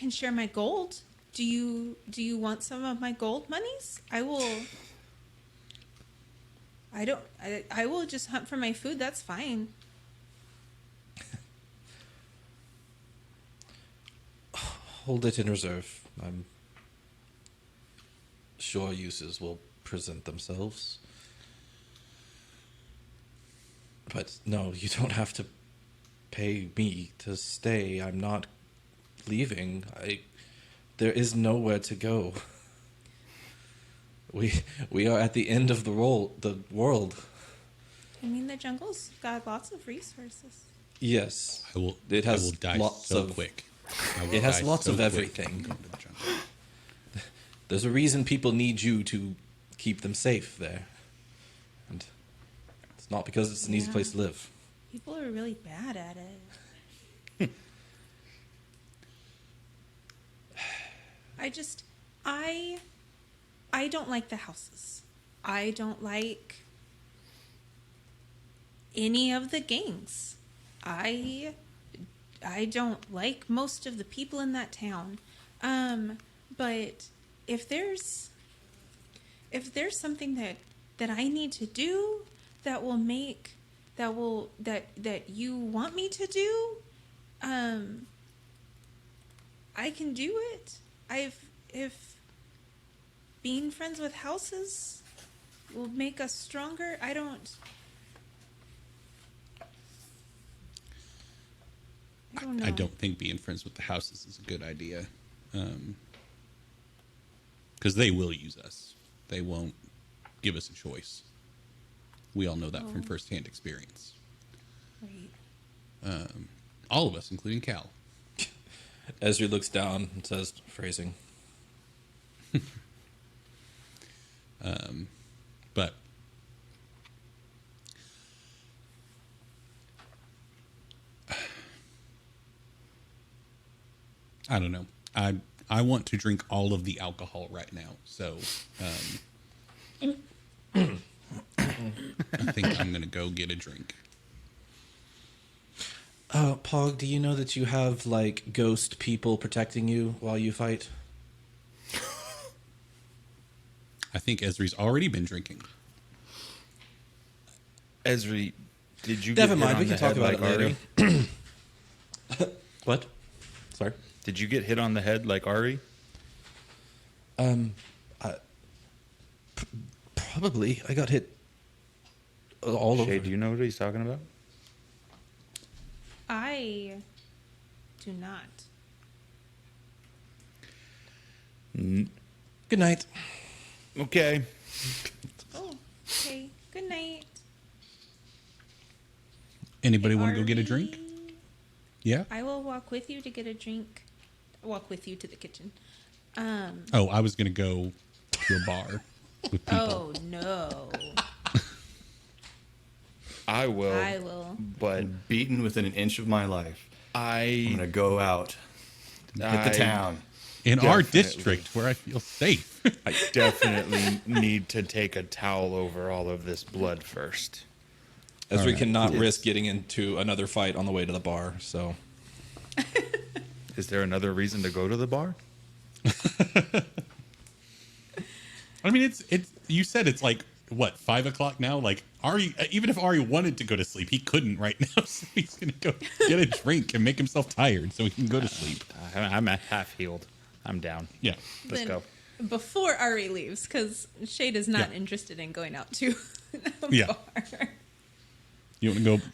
share my gold. Do you want some of my gold monies? I will just hunt for my food. That's fine. Hold it in reserve. I'm sure uses will present themselves. But no, you don't have to pay me to stay. I'm not leaving. There is nowhere to go. We are at the end of the world. I mean, the jungle's got lots of resources. Yes. I will die lots so of quick. It has lots of quick everything. going to the jungle. There's a reason people need you to keep them safe there. And it's not because it's an easy place to live. People are really bad at it. I don't like the houses. I don't like any of the gangs. I don't like most of the people in that town. But if there's something that I need to do that you want me to do, I can do it. If being friends with houses will make us stronger, I don't know. I don't think being friends with the houses is a good idea. Because they will use us. They won't give us a choice. We all know that from firsthand experience. Right. All of us, including Cal. Ezra looks down and says, phrasing. But I don't know. I want to drink all of the alcohol right now. So I think I'm going to go get a drink. Pog, do you know that you have, like, ghost people protecting you while you fight? I think Ezri's already been drinking. Ezri, did you Never get mind, hit on we can the talk head about like it later. Ari? What? Sorry? Did you get hit on the head like Ari? Probably. I got hit all Shay, over. do you know what he's talking about? I do not. Good night. Okay. Oh, okay. Good night. Anybody want to Are go get a drink? we- Yeah. I will walk with you to get a drink. Walk with you to the kitchen. Oh, I was going to go to a bar with people. Oh no. I will. I will. But Beaten within an inch of my life. I'm I gonna go out, hit the town. In our Definitely. district where I feel safe. I definitely need to take a towel over all of this blood first. As we right. cannot risk getting into another fight on the way to the bar, so Is there another reason to go to the bar? I mean, it's you said it's like, what, 5 o'clock now? Like, Ari, even if Ari wanted to go to sleep, he couldn't right now. So he's going to go get a drink and make himself tired so he can go to sleep. I'm half healed. I'm down. Yeah. Let's Then, go. Before Ari leaves, because Shade is not Yeah. interested in going out to a Yeah. bar. You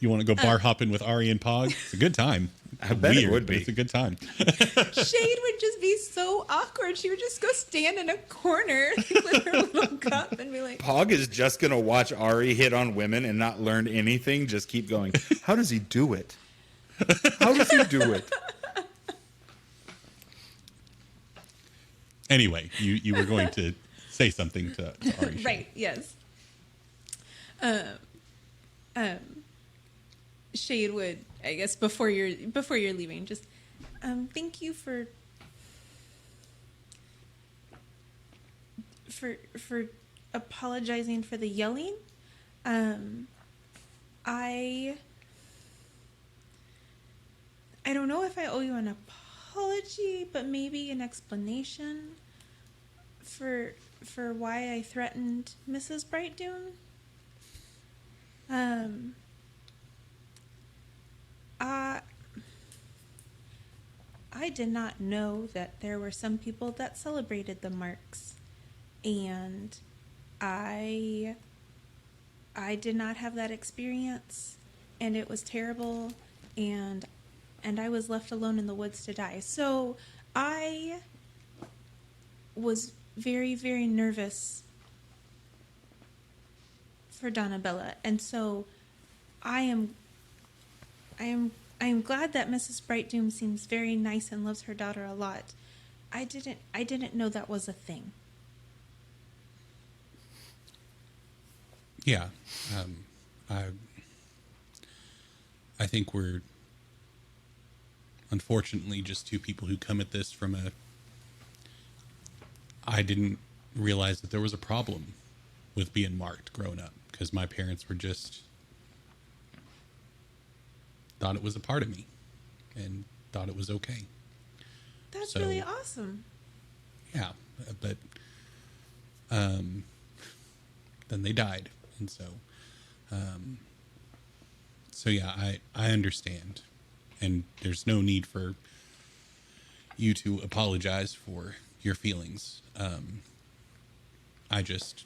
want to go bar hopping with Ari and Pog? It's a good time. I bet it Weird, would but be. It's a good time. Shade would just be so awkward. She would just go stand in a corner with her little cup and be like, Pog is just going to watch Ari hit on women and not learn anything. Just keep going. How does he do it? How does he do it? Anyway, you were going to say something to Ari. right, yes. Shade would, I guess, before you're leaving, just thank you for apologizing for the yelling. I don't know if I owe you an apology, but maybe an explanation for why I threatened Mrs. Brightdoon. I did not know that there were some people that celebrated the marks, and I did not have that experience, and it was terrible, and I was left alone in the woods to die. So I was very, very nervous for Donabella, and so I am glad that Mrs. Brightdoom seems very nice and loves her daughter a lot. I didn't know that was a thing. Yeah. I think we're unfortunately just two people who come at this from I didn't realize that there was a problem with being marked growing up because my parents were just thought it was a part of me and thought it was okay. That's So- really awesome. Yeah, but then they died, and so yeah, I understand, and there's no need for you to apologize for your feelings. I just,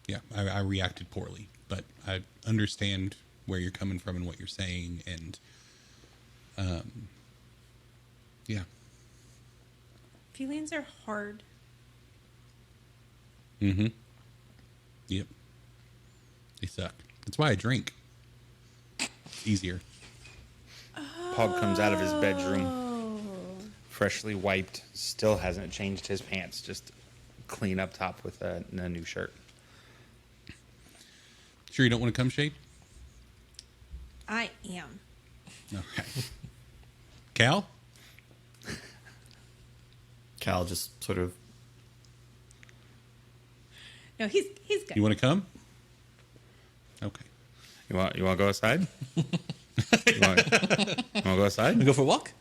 yeah, I reacted poorly, but I understand where you're coming from and what you're saying, and yeah. Feelings are hard. Mm-hmm. Yep. They suck. That's why I drink. It's easier. Pog comes out of his bedroom, Oh. freshly wiped, still hasn't changed his pants, just clean up top with a new shirt. Sure you don't want to come, Shade? I am. Okay. Cal? Cal just sort of No, he's good. You want to come? Okay. You want to go outside? you want to go outside? go for a walk.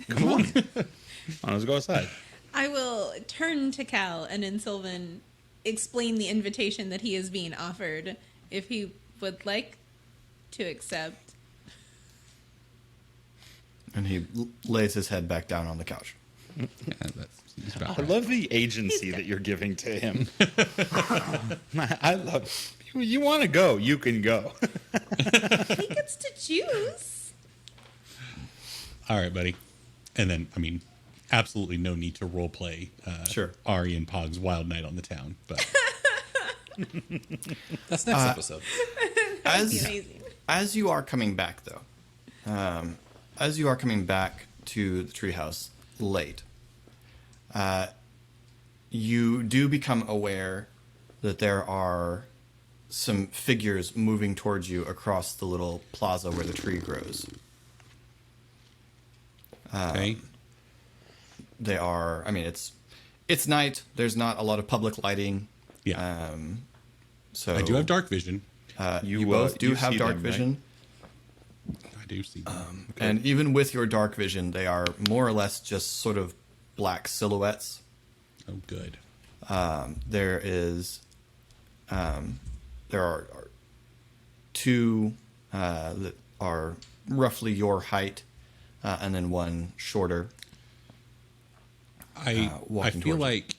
Come on. Let's go outside. I will turn to Cal and in Sylvan explain the invitation that he is being offered if he would like to accept. and he lays his head back down on the couch. Yeah, that seems about I right. love the agency that you're giving to him. I love. You want to go? You can go. He gets to choose. All right, buddy. And then, I mean, absolutely no need to role play Sure. Ari and Pog's Wild Night on the Town. But That's next episode. Amazing. As you are coming back, though, as you are coming back to the treehouse late, you do become aware that there are some figures moving towards you across the little plaza where the tree grows. okay, They are, I mean, it's night. There's not a lot of public lighting. yeah, So I do have dark vision. You both do you have see dark them, right? vision. I do see. Them. And even with your dark vision, they are more or less just sort of black silhouettes. Oh, good. There are two that are roughly your height, and then one shorter. I walking feel towards like,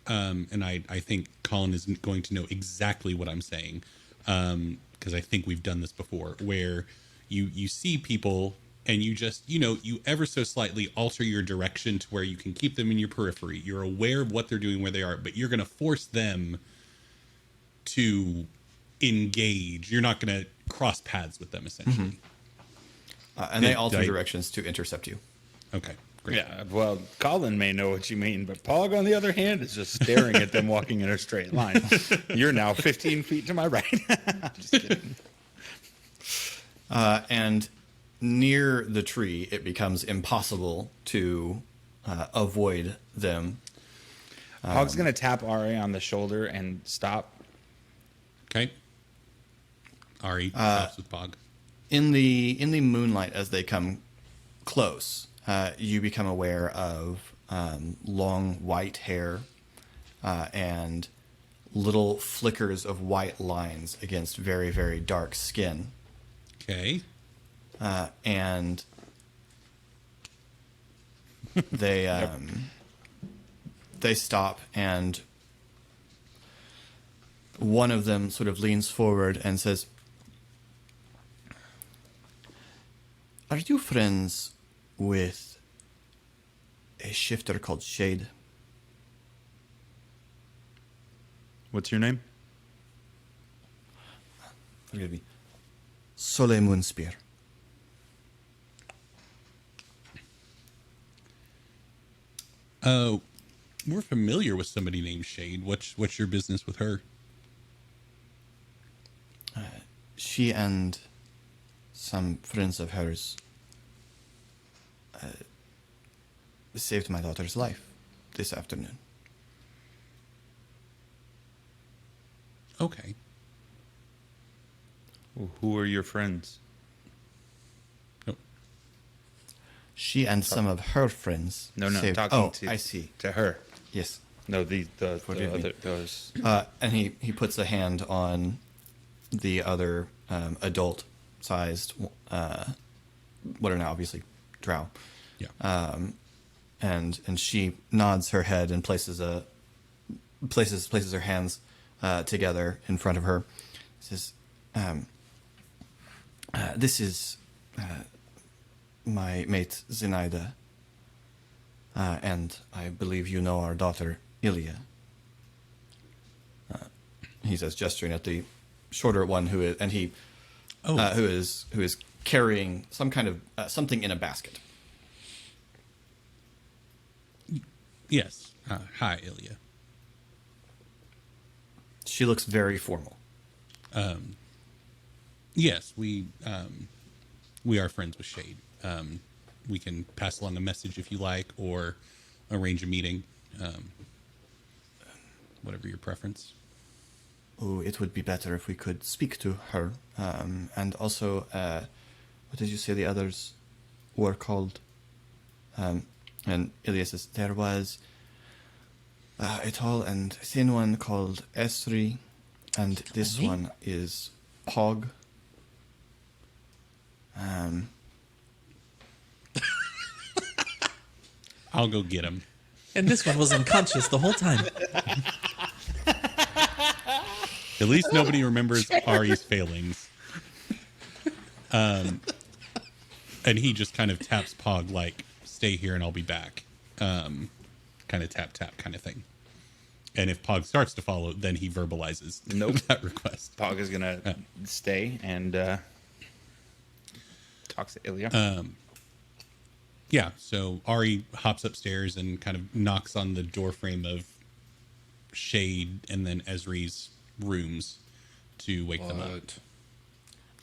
and I think Colin is going to know exactly what I'm saying, because I think we've done this before, where you see people and you just, you ever so slightly alter your direction to where you can keep them in your periphery. You're aware of what they're doing, where they are, but you're going to force them to engage. You're not going to cross paths with them, essentially. And they Did alter I- directions to intercept you. Okay, great. Yeah, well, Colin may know what you mean, but Pog, on the other hand, is just staring at them walking in a straight line. You're now 15 feet to my right. Just kidding. And near the tree, it becomes impossible to avoid them. Pog's going to tap Ari on the shoulder and stop. Okay. Ari stops with Pog. In the moonlight, as they come close, you become aware of long white hair and little flickers of white lines against very, very dark skin. Okay. And they they stop, and one of them sort of leans forward and says, "Are you friends with a shifter called Shade?" What's your name? Forgive me. Soleil Moonspear. We're familiar with somebody named Shade. What's your business with her? She and some friends of hers saved my daughter's life this afternoon. Okay. Who are your friends? Oh, She and some of her friends No, saved... talking Oh, to I see. to her. Yes. No, the Forgive me. other those. And he puts a hand on the other adult-sized, what are now obviously drow. yeah. And she nods her head and places her hands together in front of her. Says, "This is my mate Zinaida, and I believe you know our daughter Ilya." He says, gesturing at the shorter one who is carrying some kind of something in a basket. Yes. Hi, Ilya. She looks very formal. Yes, we are friends with Shade. We can pass along a message if you like, or arrange a meeting. Whatever your preference. Oh, it would be better if we could speak to her. And also, what did you say the others were called? And Ilya says, there was a tall and thin one called Esri, and this one is Pog. I'll go get him. And this one was unconscious the whole time. At least nobody remembers Ari's failings. And he just kind of taps Pog like, stay here and I'll be back. kind of tap tap kind of thing. And if Pog starts to follow, then he verbalizes that request. Pog is gonna stay and talks to Ilya. Yeah, so Ari hops upstairs and kind of knocks on the doorframe of Shade and then Esri's rooms to wake them up.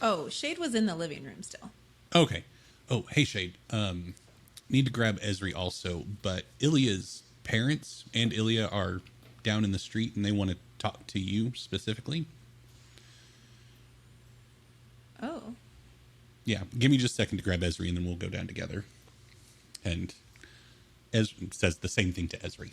Oh, Shade was in the living room still. Okay. Oh, hey, Shade. Need to grab Esri also, but Ilya's parents and Ilya are down in the street and they want to talk to you specifically. Oh. Yeah, give me just a second to grab Esri and then we'll go down together. And Esri says the same thing to Esri.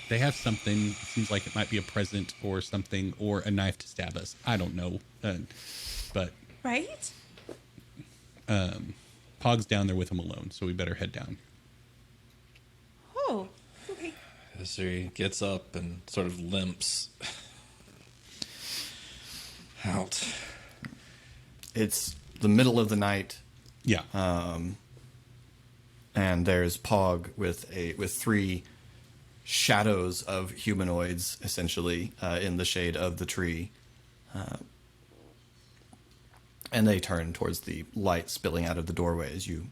They have something. It seems like it might be a present or something, or a knife to stab us. I don't know, but Right? Pog's down there with him alone, so we better head down. Oh, okay. Esri gets up and sort of limps out. It's the middle of the night, Yeah, and there's Pog with three shadows of humanoids, essentially, in the shade of the tree. And they turn towards the light spilling out of the doorway as you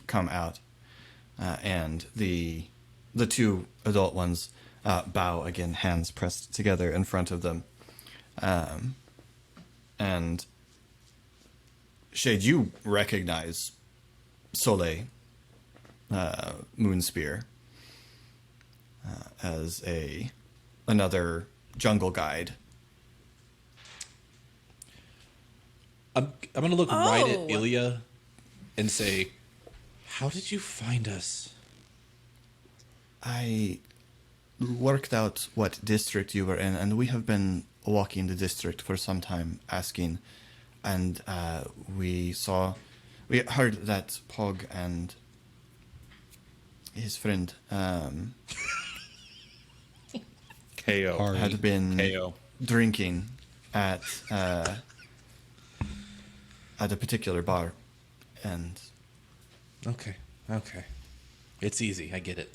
come out. And the two adult ones bow again, hands pressed together in front of them. And Shade, you recognize Soleil Moonspear as another jungle guide. I'm going to look right Oh. at Ilya and say, how did you find us? I worked out what district you were in, and we have been walking the district for some time, asking, and we heard that Pog and his friend KO. Ari. had been KO. drinking at a particular bar, and Okay. It's easy. I get it.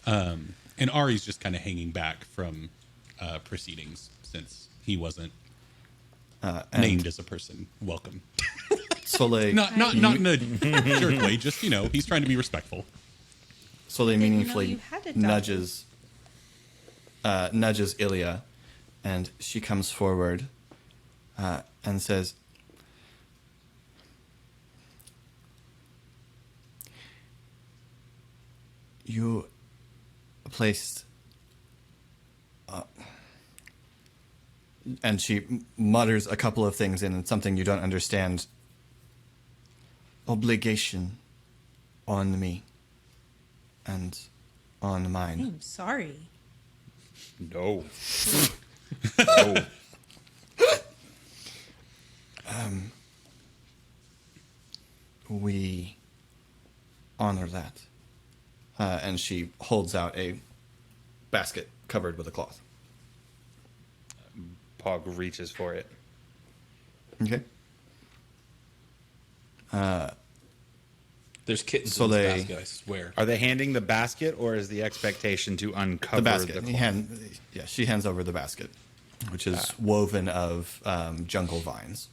and Ari's just kind of hanging back from proceedings since he wasn't and named as a person. Welcome. Soleil Not in a jerk way. Just he's trying to be respectful. Soleil Didn't know meaningfully you had a dog. nudges Ilya, and she comes forward and says, "You placed," and she mutters a couple of things in something you don't understand. "Obligation on me and on mine." I'm sorry. No. No. We honor that. And she holds out a basket covered with a cloth. Pog reaches for it. Okay. There's kittens So in this they- basket, I swear. Are they handing the basket, or is the expectation to uncover The basket. the cloth? She hands over the basket, which is woven of jungle vines.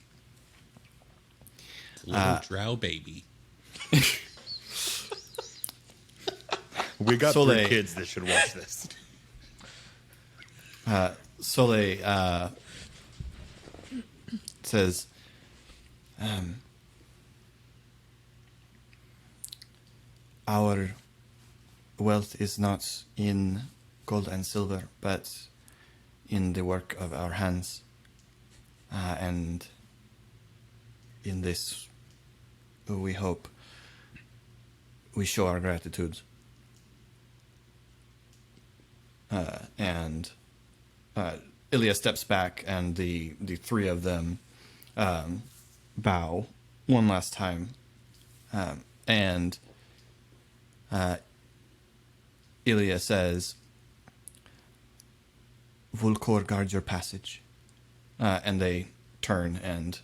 Little drow baby. We got Soleil. 3 kids that should watch this. Soleil says, "Our wealth is not in gold and silver, but in the work of our hands. And in this, we hope we show our gratitude." And Ilya steps back, and the three of them bow one last time. And Ilya says, "Vulkor, guard your passage." And they turn and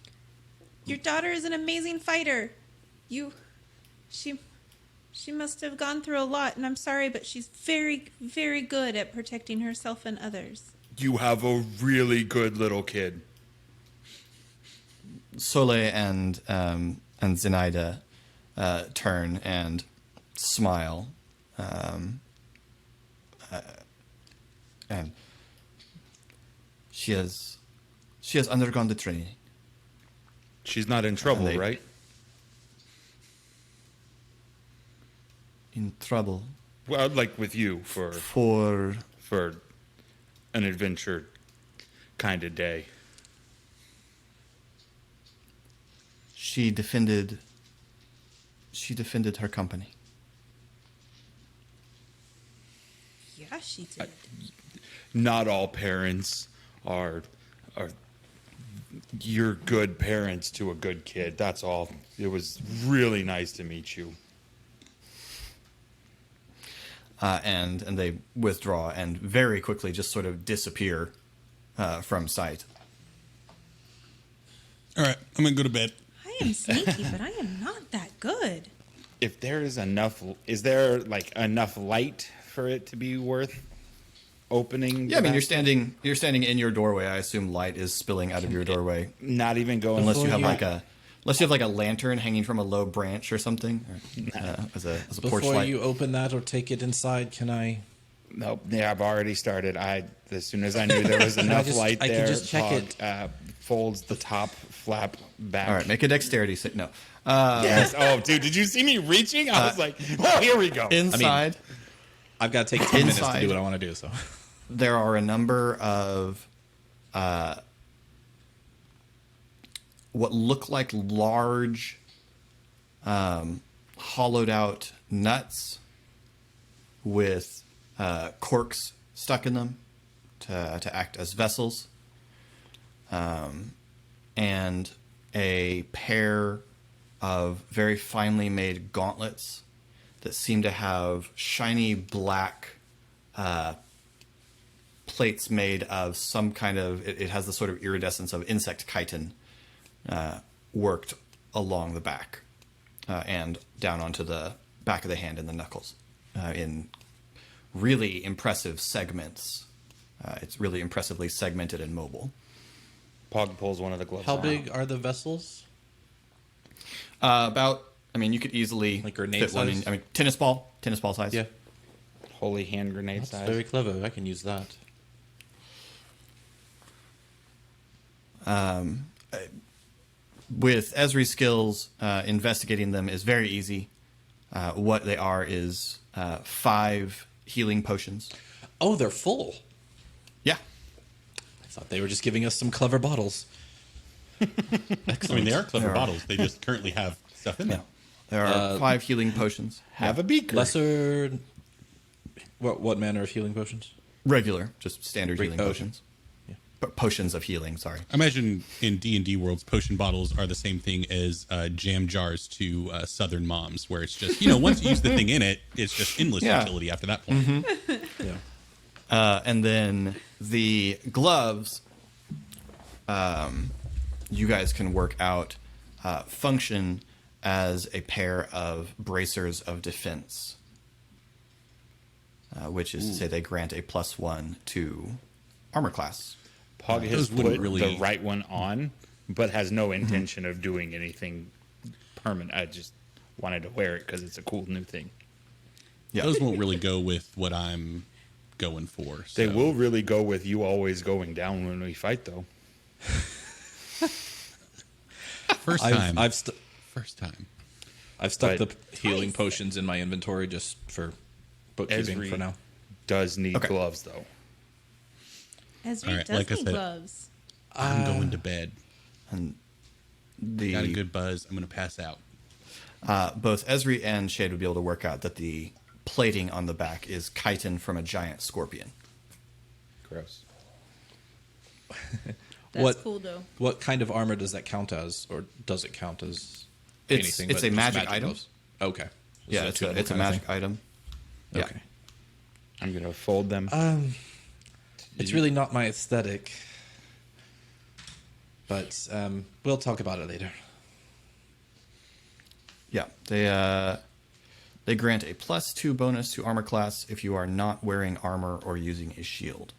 Your daughter is an amazing fighter. She must have gone through a lot, and I'm sorry, but she's very, very good at protecting herself and others. You have a really good little kid. Soleil and Zenaida turn and smile, and she has undergone the training. She's not in trouble, they- right? In trouble Well, like with you for an adventure kind of day. she defended her company. Yeah, she did. Not all parents are you're good parents to a good kid. That's all. It was really nice to meet you. And they withdraw and very quickly just sort of disappear from sight. All right, I'm gonna go to bed. I am sneaky, but I am not that good. If there is enough, is there like enough light for it to be worth opening? Yeah, I mean, the you're back? standing in your doorway. I assume light is spilling out of your doorway, Not even going. unless you have Yeah. like a lantern hanging from a low branch or something, or, as a porch Before light. you open that or take it inside, can I? Nope. Yeah, I've already started. As soon as I knew there was enough light I can there, just check Pog, it. folds the top flap back. All right, make a dexterity save. No, Yes. Oh, dude, did you see me reaching? I was like, oh, here we go. inside. I've got to take 10 minutes to Inside. do what I want to do. So There are a number of what look like large hollowed out nuts with corks stuck in them to act as vessels, and a pair of very finely made gauntlets that seem to have shiny black plates made of some kind of, it has the sort of iridescence of insect chitin worked along the back and down onto the back of the hand and the knuckles in really impressive segments. It's really impressively segmented and mobile. Pog pulls one of the gloves how out. big are the vessels? About, I mean, you could easily Like grenade fit one in, size? I mean, tennis ball size. Yeah, Holy hand grenade that's size. very clever. I can use that. With Esri's skills, investigating them is very easy. What they are is 5 healing potions. Oh, they're full. Yeah. I thought they were just giving us some clever bottles. I mean, they are clever There are. bottles. They just currently have stuff in them. There are 5 healing potions. Have a beaker. Lesser. What manner of healing potions? Regular, just standard healing okay. potions. Yeah. Potions of healing, sorry. I imagine in D&D worlds, potion bottles are the same thing as jam jars to Southern moms, where it's just, once you use the thing in it, it's just endless Yeah. utility after that point. Yeah. And then the gloves, you guys can work out, function as a pair of bracers of defense, which is to say they grant a +1 to armor class. Pog has Those wouldn't put really- the right one on, but has no intention of doing anything permanent. I just wanted to wear it because it's a cool new thing. Yeah. Those won't really go with what I'm going for. They so- will really go with you always going down when we fight, though. First time. I've stuck But- the healing potions in my inventory just for bookkeeping Esri for now. does need Okay. gloves, though. Esri All right, does like I need said- gloves. I'm going to bed. And Got a the good buzz. I'm going to pass out. both Esri and Shade would be able to work out that the plating on the back is chitin from a giant scorpion. Gross. That's What- cool, though. What kind of armor does that count as, or does it count as It's anything? it's but a just magic item. gloves? Okay. Yeah, So it's tunable a kind of magic thing. item. Yeah. Okay. I'm going to fold them. It's really not my aesthetic. But we'll talk about it later. Yeah, they grant a +2 bonus to armor class if you are not wearing armor or using a shield.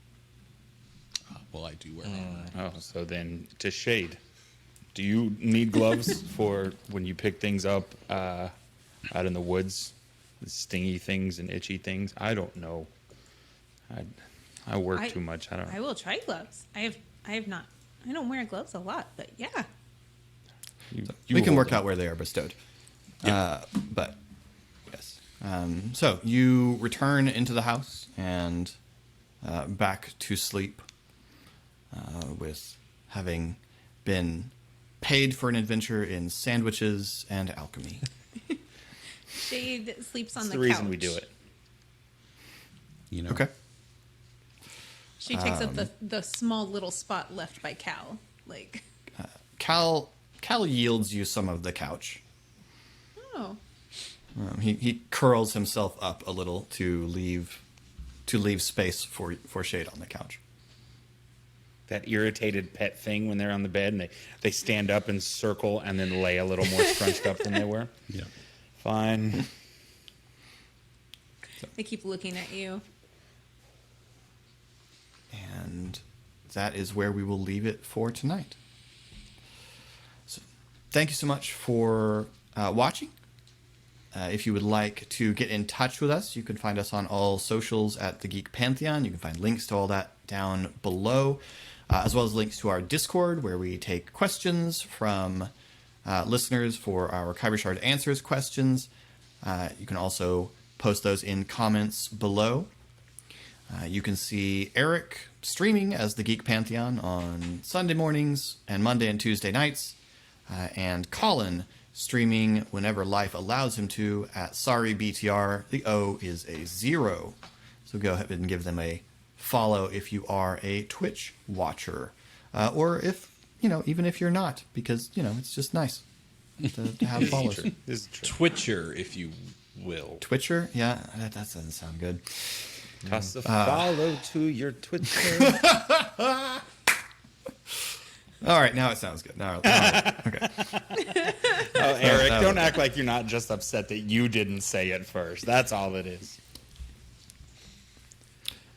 Well, I do wear armor. Oh, so then to shade. Do you need gloves for when you pick things up out in the woods? The stingy things and itchy things? I don't know. I work too much. I don't I will try gloves. I have not. I don't wear gloves a lot, but yeah. We can work out where they are bestowed. But yes. So you return into the house and back to sleep with having been paid for an adventure in sandwiches and alchemy. Shade sleeps on That's the the reason couch. we do it. You know. Okay. She takes up the small little spot left by Cal. Like, Cal yields you some of the couch. oh, He curls himself up a little to leave space for Shade on the couch. That irritated pet thing when they're on the bed and they stand up and circle and then lay a little more scrunched up than they were. Yeah. Fine. they keep looking at you. And that is where we will leave it for tonight. So, thank you so much for watching. If you would like to get in touch with us, you can find us on all socials at The Geek Pantheon. You can find links to all that down below, as well as links to our Discord, where we take questions from listeners for our Khyber Shard Answers questions. You can also post those in comments below. You can see Eric streaming as The Geek Pantheon on Sunday mornings and Monday and Tuesday nights, and Colin streaming whenever life allows him to at Sorry BTR. The O is a 0. So go ahead and give them a follow if you are a Twitch watcher. Or if, even if you're not, because, it's just nice to have followers. This is true. Twitcher, if you will. Twitcher? Yeah, that doesn't sound good. Toss a follow to your Twitter. All right, now it sounds good. Now, okay. Oh, Eric, don't act like you're not just upset that you didn't say it first. That's all it is.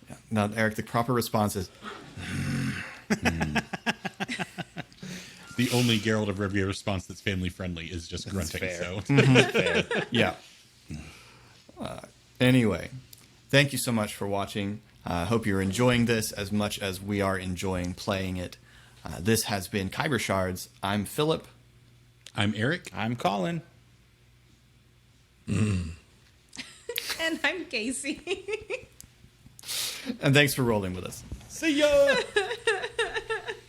Yeah. Now, Eric, the proper response is, The only Geralt of Rivia response that's family friendly is just grunting. fair. So Fair. yeah. Anyway, thank you so much for watching. Hope you're enjoying this as much as we are enjoying playing it. This has been Khyber Shards. I'm Philip. I'm Eric. I'm Colin. And I'm Casey. And thanks for rolling with us. See ya!